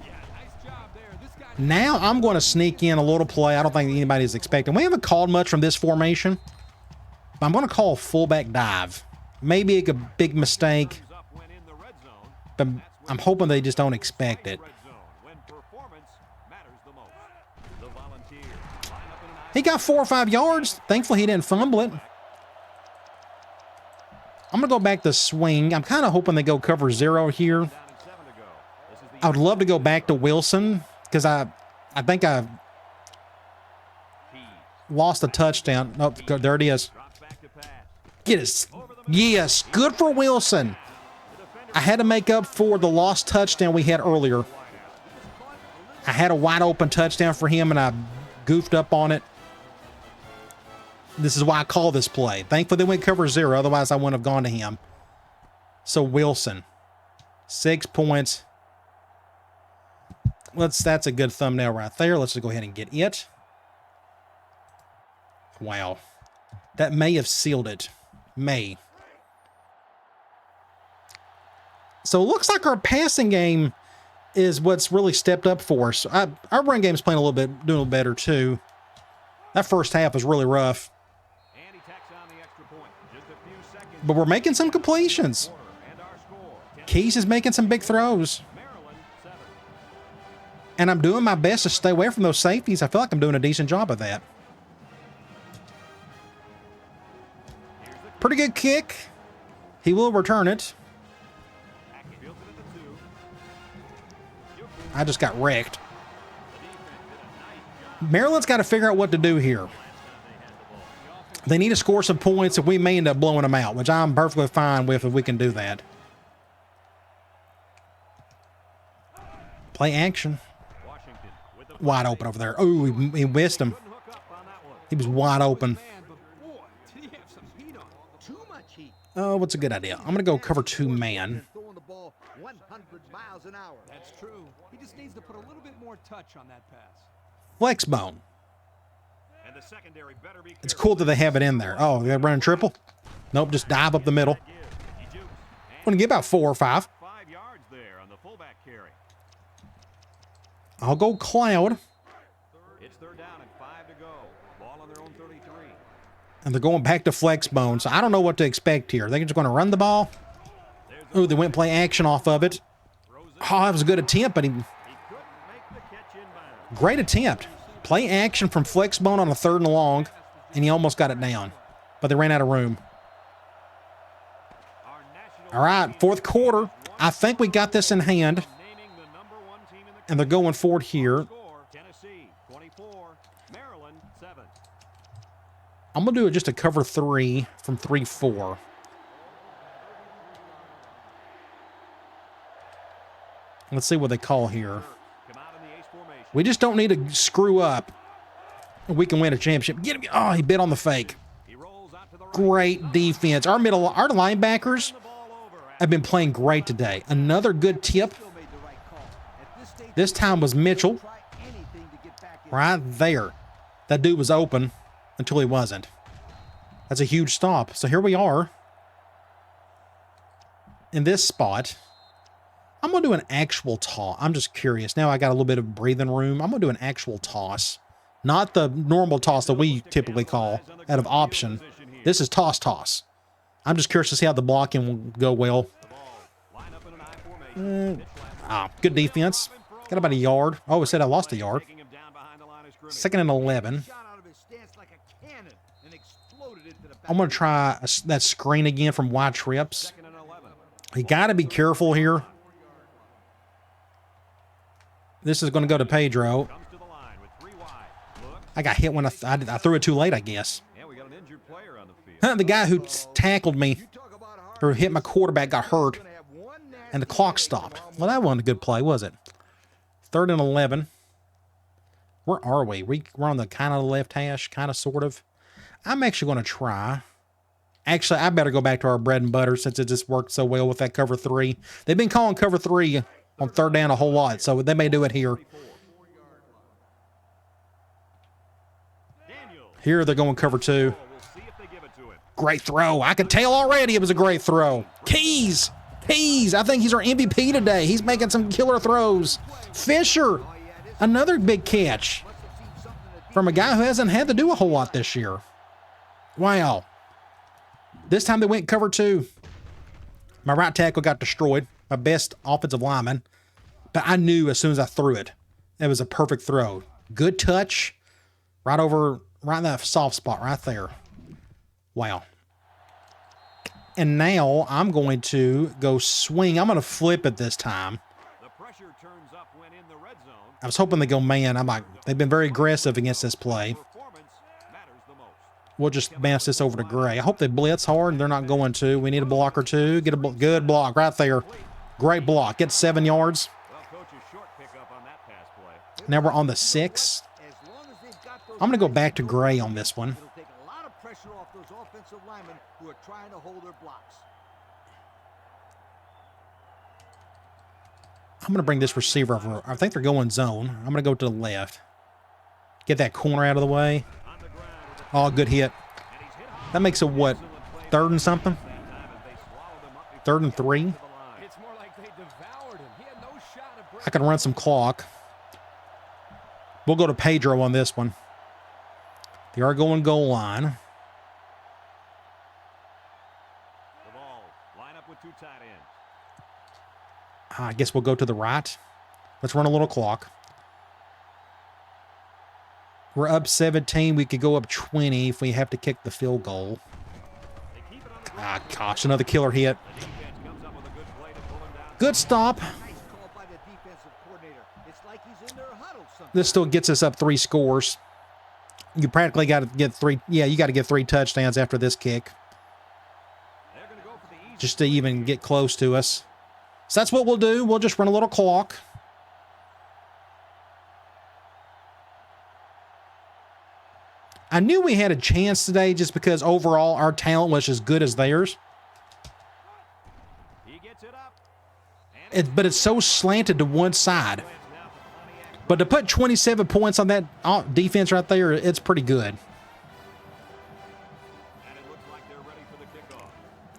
Yeah, nice job there. This guy Now I'm going to sneak in a little play I don't think anybody's expecting. We haven't called much from this formation. But I'm going to call fullback dive. Maybe a big mistake. But I'm hoping they just don't expect it. He got 4 or 5 yards. Thankfully, he didn't fumble it. I'm going to go back to swing. I'm kind of hoping they go cover 0 here. I would love to go back to Wilson because I think I lost a touchdown. Nope, there it is. Get it. Yes, good for Wilson. I had to make up for the lost touchdown we had earlier. I had a wide open touchdown for him and I goofed up on it. This is why I call this play. Thankfully, they went cover 0. Otherwise, I wouldn't have gone to him. So, Wilson. 6 points. That's a good thumbnail right there. Let's just go ahead and get it. Wow. That may have sealed it. May. So, it looks like our passing game is what's really stepped up for us. Our run game's playing a little bit, doing a little better, too. That first half was really rough. But we're making some completions. Keys is making some big throws. And I'm doing my best to stay away from those safeties. I feel like I'm doing a decent job of that. Pretty good kick. He will return it. I just got wrecked. Maryland's got to figure out what to do here. They need to score some points, and we may end up blowing them out, which I'm perfectly fine with if we can do that. Play action. Wide open over there. Oh, he missed him. He was wide open. Oh, what's a good idea? I'm going to go cover 2 man. That's true. He just needs to put a little bit more touch on that pass. Flex bone. It's cool that they have it in there. Oh, they're running triple? Nope, just dive up the middle. I'm going to get about 4 or 5. I'll go Cloud. It's 3rd down and 5 to go. Ball on their own 33. And they're going back to flex bone, so I don't know what to expect here. They're just going to run the ball. Oh, they went play action off of it. Oh, that was a good attempt, but great attempt. Play action from flex bone on a 3rd and long, and he almost got it down, but they ran out of room. All right, 4th quarter. I think we got this in hand. And they're going forward here. I'm going to do just a cover 3 from 3-4. Let's see what they call here. We just don't need to screw up. We can win a championship. Get him. Oh, he bit on the fake. Great defense. Our linebackers have been playing great today. Another good tip. This time was Mitchell. Right there. That dude was open until he wasn't. That's a huge stop. So here we are. In this spot. I'm going to do an actual toss. I'm just curious. Now I got a little bit of breathing room. I'm going to do an actual toss. Not the normal toss that we typically call out of option. This is toss. I'm just curious to see how the blocking will go well. Good defense. Got about a yard. Oh, it said I lost a yard. 2nd and 11. I'm going to try that screen again from wide trips. You got to be careful here. This is going to go to Pedro. I got hit when I threw it too late, I guess. The guy who tackled me or hit my quarterback got hurt, and the clock stopped. Well, that wasn't a good play, was it? 3rd and 11. Where are we? We're on the kind of left hash, kind of, sort of. I'm actually going to try. Actually, I better go back to our bread and butter since it just worked so well with that cover 3. They've been calling cover 3 on 3rd down a whole lot, so they may do it here. Here they're going cover 2. Great throw. I could tell already it was a great throw. Keys. I think he's our MVP today. He's making some killer throws. Fisher. Another big catch from a guy who hasn't had to do a whole lot this year. Wow. This time they went cover 2. My right tackle got destroyed. My best offensive lineman. But I knew as soon as I threw it, it was a perfect throw. Good touch. Right in that soft spot right there. Wow. And now I'm going to go swing. I'm going to flip it this time. The pressure turns up when in the red zone. I was hoping they go man. I'm like, they've been very aggressive against this play. Performance matters the most. We'll just bounce this over to Gray. I hope they blitz hard. They're not going to. We need a block or two. Get a good block right there. Great block. Get 7 yards. Well, coach's short pickup on that pass play. Now we're on the 6. I'm going to go back to Gray on this one. It'll take a lot of pressure off those offensive linemen who are trying to hold their blocks. I'm going to bring this receiver over. I think they're going zone. I'm going to go to the left. Get that corner out of the way. Oh, good hit. That makes it what? 3rd and something? 3rd and 3? It's more like they devoured him. He had no shot at breaking. I can run some clock. We'll go to Pedro on this one. They are going goal line. The ball. Line up with 2 tight ends. I guess we'll go to the right. Let's run a little clock. We're up 17. We could go up 20 if we have to kick the field goal. Ah, gosh, another killer hit. Good stop. Nice call by the defensive coordinator. It's like he's in their huddle sometimes. This still gets us up 3 scores. You practically got to get 3. Yeah, you got to get 3 touchdowns after this kick They're going to go for the easy. just to even get close to us. So that's what we'll do. We'll just run a little clock. I knew we had a chance today just because overall our talent was as good as theirs. He gets it up. But it's so slanted to one side. But to put 27 points on that defense right there, it's pretty good. And it looks like they're ready for the kickoff.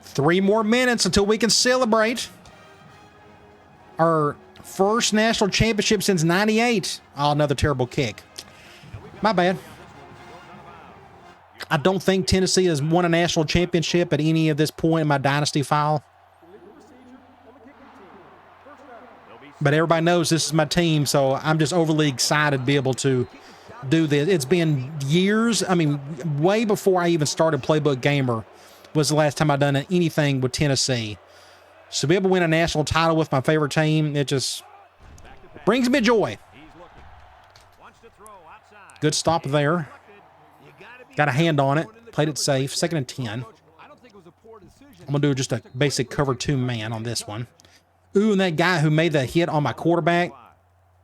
3 more minutes until we can celebrate our first national championship since '98. Oh, another terrible kick. My bad. I don't think Tennessee has won a national championship at any of this point in my Dynasty file. But everybody knows this is my team, so I'm just overly excited to be able to do this. It's been years. I mean, way before I even started Playbook Gamer was the last time I've done anything with Tennessee. So to be able to win a national title with my favorite team, it just brings me joy. He's looking. Wants to throw outside. Good stop there. Got a hand on it. Played it safe. 2nd and 10. I don't think it was a poor decision. I'm going to do just a basic cover 2 man on this one. Ooh, and that guy who made the hit on my quarterback,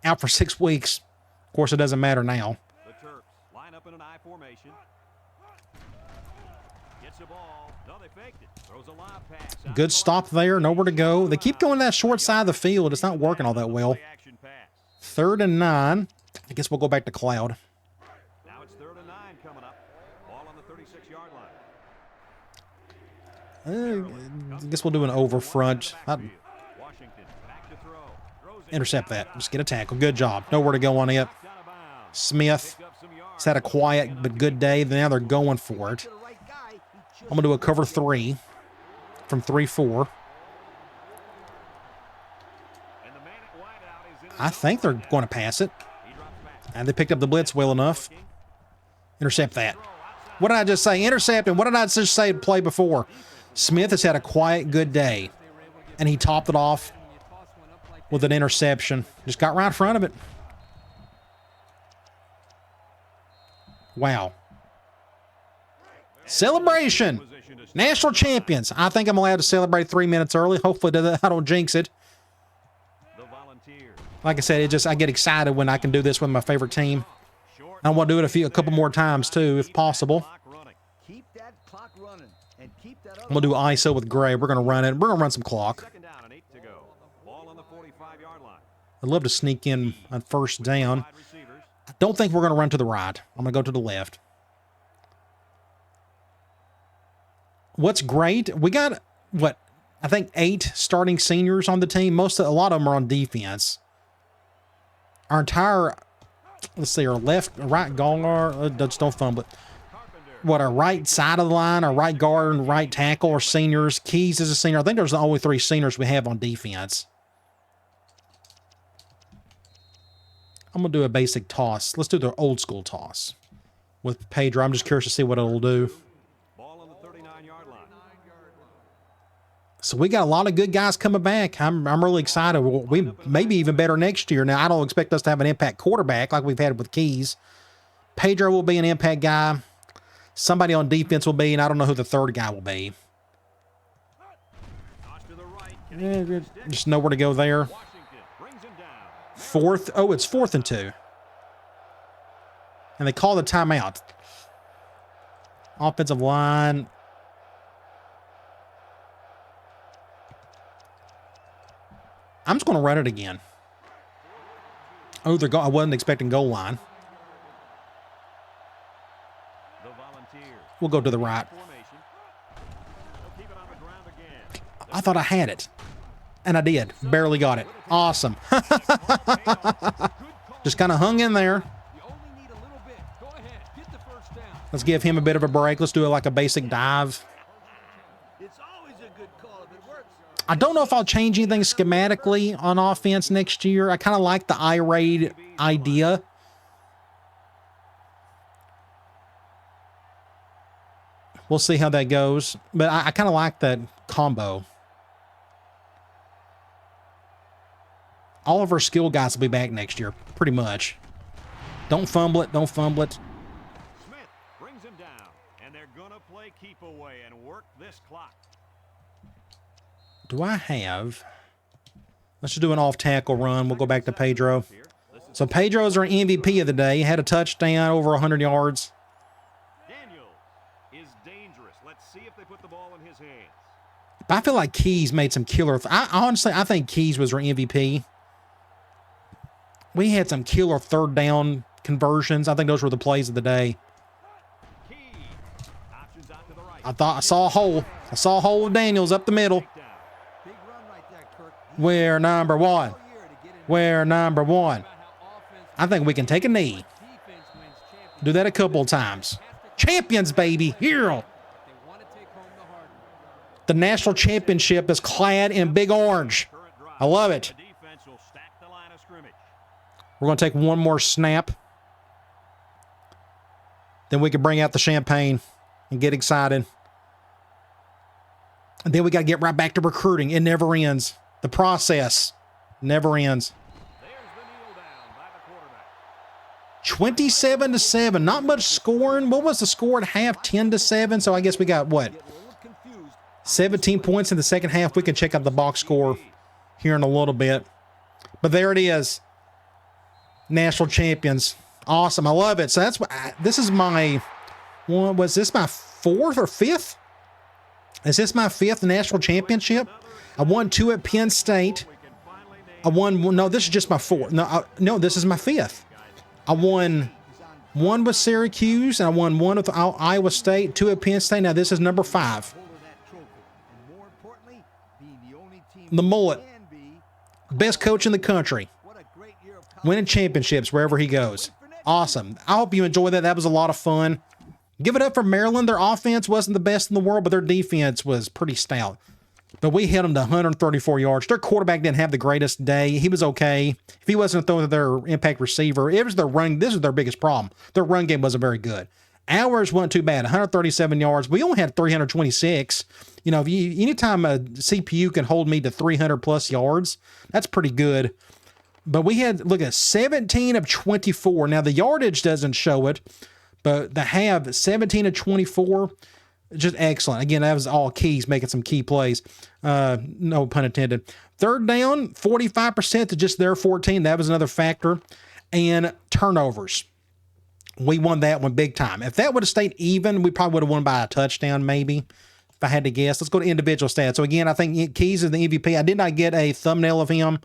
out for 6 weeks. Of course, it doesn't matter now. The Terps line up in an I formation. Gets the ball. No, they faked it. Throws a lob pass. Good stop there. Nowhere to go. They keep going to that short side of the field. It's not working all that well. Action pass. 3rd and 9. I guess we'll go back to Cloud. Now it's 3rd and 9 coming up. Ball on the 36-yard line. I guess we'll do an over front. Washington back to throw. Throws it Intercept that. Just get a tackle. Good job. Nowhere to go on it. out of bounds. Smith Pick up some yards. has had a quiet but good day. Now they're going for it. To the right guy, he just I'm going to do a cover 3 from 3-4. And the man at wideout is in I think they're going to pass it. He drops back. And they picked up the blitz well enough. Intercept that. What did I just say? Intercept. And what did I just say to play before? Smith has had a quiet, good day. And he topped it off with an interception. Just got right in front of it. Wow. Celebration. National champions. I think I'm allowed to celebrate 3 minutes early. Hopefully I don't jinx it. The Volunteers. Like I said, I get excited when I can do this with my favorite team. I want to do it a couple more times too, if possible. Clock running. keep that clock running and keep that I'm going to do ISO with Gray. We're going to run it. We're going to run some clock. 2nd down and 8 to go. Ball on the 45-yard line. I'd love to sneak in on 1st down. Wide receivers. I don't think we're going to run to the right. I'm going to go to the left. What's great, we got, I think 8 starting seniors on the team. A lot of them are on defense. our entire, let's see, our right guard, just don't fumble it. What, our right side of the line, our right guard and right tackle are seniors. Keys is a senior. I think there's the only 3 seniors we have on defense. I'm going to do a basic toss. Let's do the old school toss with Pedro. I'm just curious to see what it'll do. Ball on the 39-yard line. So we got a lot of good guys coming back. I'm really excited. We may be even better next year. Now, I don't expect us to have an impact quarterback like we've had with Keys. Pedro will be an impact guy. Somebody on defense will be, and I don't know who the third guy will be. Just nowhere to go there. Fourth. Oh, it's 4th and 2. And they call the timeout. Offensive line. I'm just going to run it again. Oh, I wasn't expecting goal line. We'll go to the right. I thought I had it. And I did. Barely got it. Awesome. Just kind of hung in there. Let's give him a bit of a break. Let's do it like a basic dive. I don't know if I'll change anything schematically on offense next year. I kind of like the I raid idea. We'll see how that goes. But I kind of like that combo. All of our skill guys will be back next year, pretty much. Don't fumble it. Don't fumble it. Smith brings him down, and they're going to play keep away and work this clock. Do I have... Let's just do an off-tackle run. We'll go back to Pedro. So Pedro's our MVP of the day. He had a touchdown, over 100 yards. Daniel is dangerous. Let's see if they put the ball in his hands. But I feel like Keys made some killer... honestly, I think Keys was our MVP. We had some killer third down conversions. I think those were the plays of the day. I saw a hole. I saw a hole with Daniels up the middle. We're number 1. We're number 1. I think we can take a knee. Do that a couple of times. Champions, baby. Here. The national championship is clad in big orange. I love it. We're going to take one more snap. Then we can bring out the champagne and get excited. And then we got to get right back to recruiting. It never ends. The process never ends. 27-7. Not much scoring. What was the score at half? 10-7. So I guess we got, what, 17 points in the second half. We can check out the box score here in a little bit. But there it is. National champions. Awesome. I love it. So that's what this is my one. Was this my 4th or 5th? Is this my 5th national championship? I won 2 at Penn State. I won. No, this is just my 4th. No, this is my 5th. I won 1 with Syracuse, and I won 1 with Iowa State, 2 at Penn State. Now this is number 5. The mullet. Best coach in the country. Winning championships wherever he goes. Awesome. I hope you enjoyed that. That was a lot of fun. Give it up for Maryland. Their offense wasn't the best in the world, but their defense was pretty stout. But we hit them to 134 yards. Their quarterback didn't have the greatest day. He was okay. If he wasn't throwing to their impact receiver, it was their run. This is their biggest problem. Their run game wasn't very good. Ours wasn't too bad. 137 yards. We only had 326. You know, anytime a CPU can hold me to 300 plus yards, that's pretty good. But we had, look at 17 of 24. Now, the yardage doesn't show it, but the have 17 of 24, just excellent. Again, that was all Keys making some key plays. No pun intended. Third down, 45% to just their 14. That was another factor. And turnovers. We won that one big time. If that would have stayed even, we probably would have won by a touchdown, maybe, if I had to guess. Let's go to individual stats. So, again, I think Keys is the MVP. I did not get a thumbnail of him.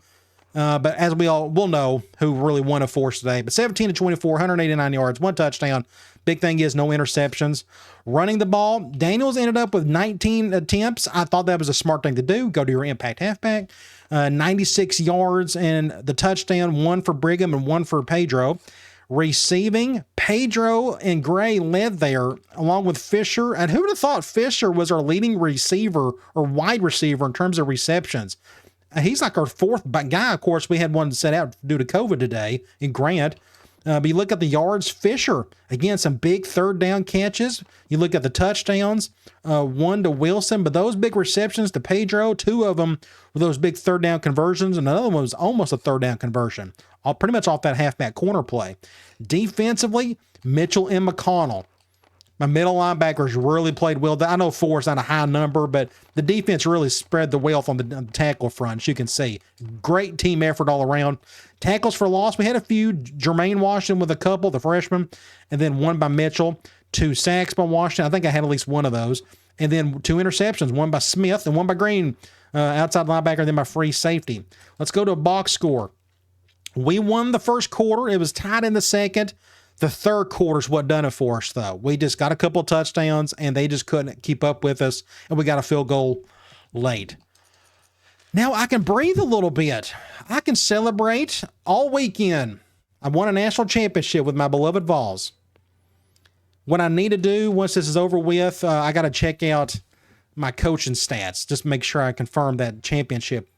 But as we all will know, who really won a force today. But 17 to 24, 189 yards, 1 touchdown. Big thing is no interceptions. Running the ball, Daniels ended up with 19 attempts. I thought that was a smart thing to do. Go to your impact halfback. 96 yards and the touchdown, 1 for Brigham and 1 for Pedro. Receiving, Pedro and Gray led there along with Fisher. And who would have thought Fisher was our leading receiver or wide receiver in terms of receptions? He's like our 4th guy. Of course, we had one set out due to COVID today in Grant. But you look at the yards, Fisher, again, some big 3rd down catches. You look at the touchdowns, 1 to Wilson, but those big receptions to Pedro, 2 of them were those big 3rd down conversions, and another one was almost a 3rd down conversion, all pretty much off that halfback corner play. Defensively, Mitchell and McConnell. My middle linebackers really played well. I know 4 is not a high number, but the defense really spread the wealth on the tackle front, as you can see. Great team effort all around. Tackles for loss, we had a few. Jermaine Washington with a couple, the freshman, and then 1 by Mitchell. 2 sacks by Washington. I think I had at least 1 of those. And then 2 interceptions, 1 by Smith and 1 by Green, outside linebacker, and then by free safety. Let's go to a box score. We won the first quarter. It was tied in the second. The third quarter's what done it for us, though. We just got a couple of touchdowns, and they just couldn't keep up with us, and we got a field goal late. Now I can breathe a little bit. I can celebrate all weekend. I won a national championship with my beloved Vols. What I need to do once this is over with, I got to check out my coaching stats. Just make sure I confirm that championship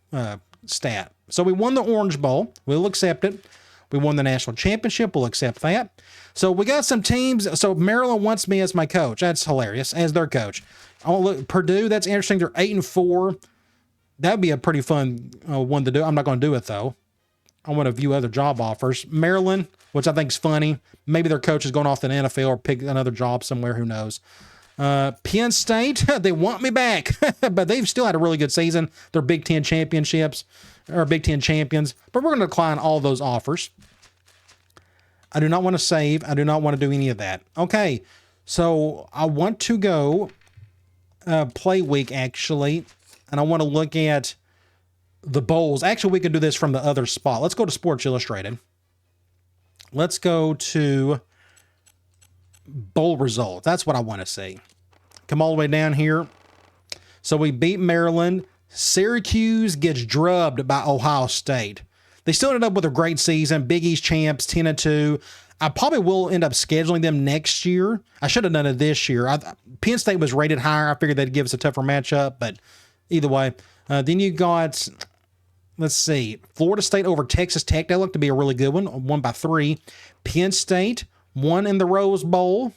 stat. So we won the Orange Bowl. We'll accept it. We won the national championship. We'll accept that. So we got some teams. So Maryland wants me as my coach. That's hilarious. As their coach. Oh, look, Purdue, that's interesting. They're 8-4. That'd be a pretty fun one to do. I'm not going to do it, though. I want to view other job offers. Maryland, which I think is funny. Maybe their coach is going off to the NFL or pick another job somewhere. Who knows? Penn State, they want me back, but they've still had a really good season. They're Big Ten championships or Big Ten champions, but we're going to decline all those offers. I do not want to save. I do not want to do any of that. Okay, so I want to go play week, actually, and I want to look at the bowls. Actually, we can do this from the other spot. Let's go to Sports Illustrated. Let's go to bowl result. That's what I want to see. Come all the way down here. So we beat Maryland. Syracuse gets drubbed by Ohio State. They still ended up with a great season. Big East champs, 10-2. I probably will end up scheduling them next year. I should have done it this year. Penn State was rated higher. I figured they'd give us a tougher matchup, but either way. Then you got, let's see, Florida State over Texas Tech. That looked to be a really good one. Won by 3. Penn State won in the Rose Bowl.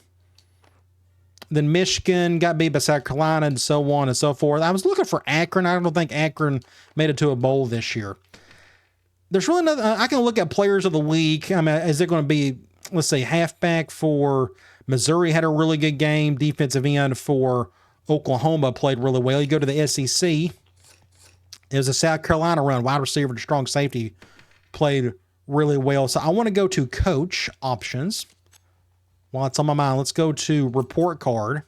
Then Michigan got beat by South Carolina and so on and so forth. I was looking for Akron. I don't think Akron made it to a bowl this year. There's really nothing. I can look at players of the week. I mean, is there going to be, let's say, halfback for Missouri had a really good game. Defensive end for Oklahoma played really well. You go to the SEC. It was a South Carolina run. Wide receiver and strong safety played really well. So I want to go to coach options. While it's on my mind, let's go to report card.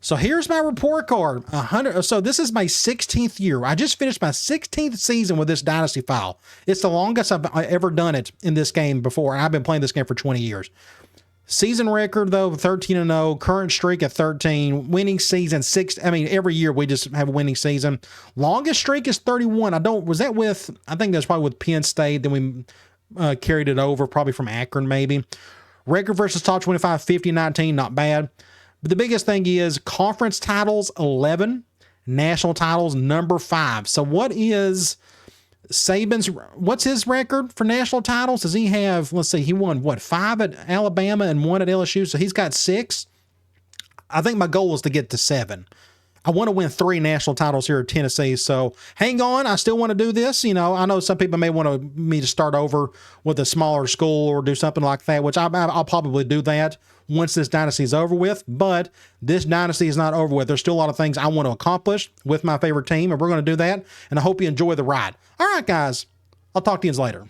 So here's my report card. 100. So this is my 16th year. I just finished my 16th season with this Dynasty file. It's the longest I've ever done it in this game before. And I've been playing this game for 20 years. Season record, though, 13-0. Current streak at 13. Winning season, 6. I mean, every year we just have a winning season. Longest streak is 31. I think that's probably with Penn State. Then we carried it over, probably from Akron, maybe. Record versus top 25, 50-19, not bad. But the biggest thing is conference titles, 11. National titles, number 5. So what is what's his record for national titles? Does he have, let's see, he won, 5 at Alabama and 1 at LSU? So he's got 6. I think my goal is to get to 7. I want to win 3 national titles here at Tennessee. So hang on. I still want to do this. You know, I know some people may want me to start over with a smaller school or do something like that, which I'll probably do that once this dynasty is over with. But this dynasty is not over with. There's still a lot of things I want to accomplish with my favorite team, and we're going to do that. And I hope you enjoy the ride. All right, guys. I'll talk to you later.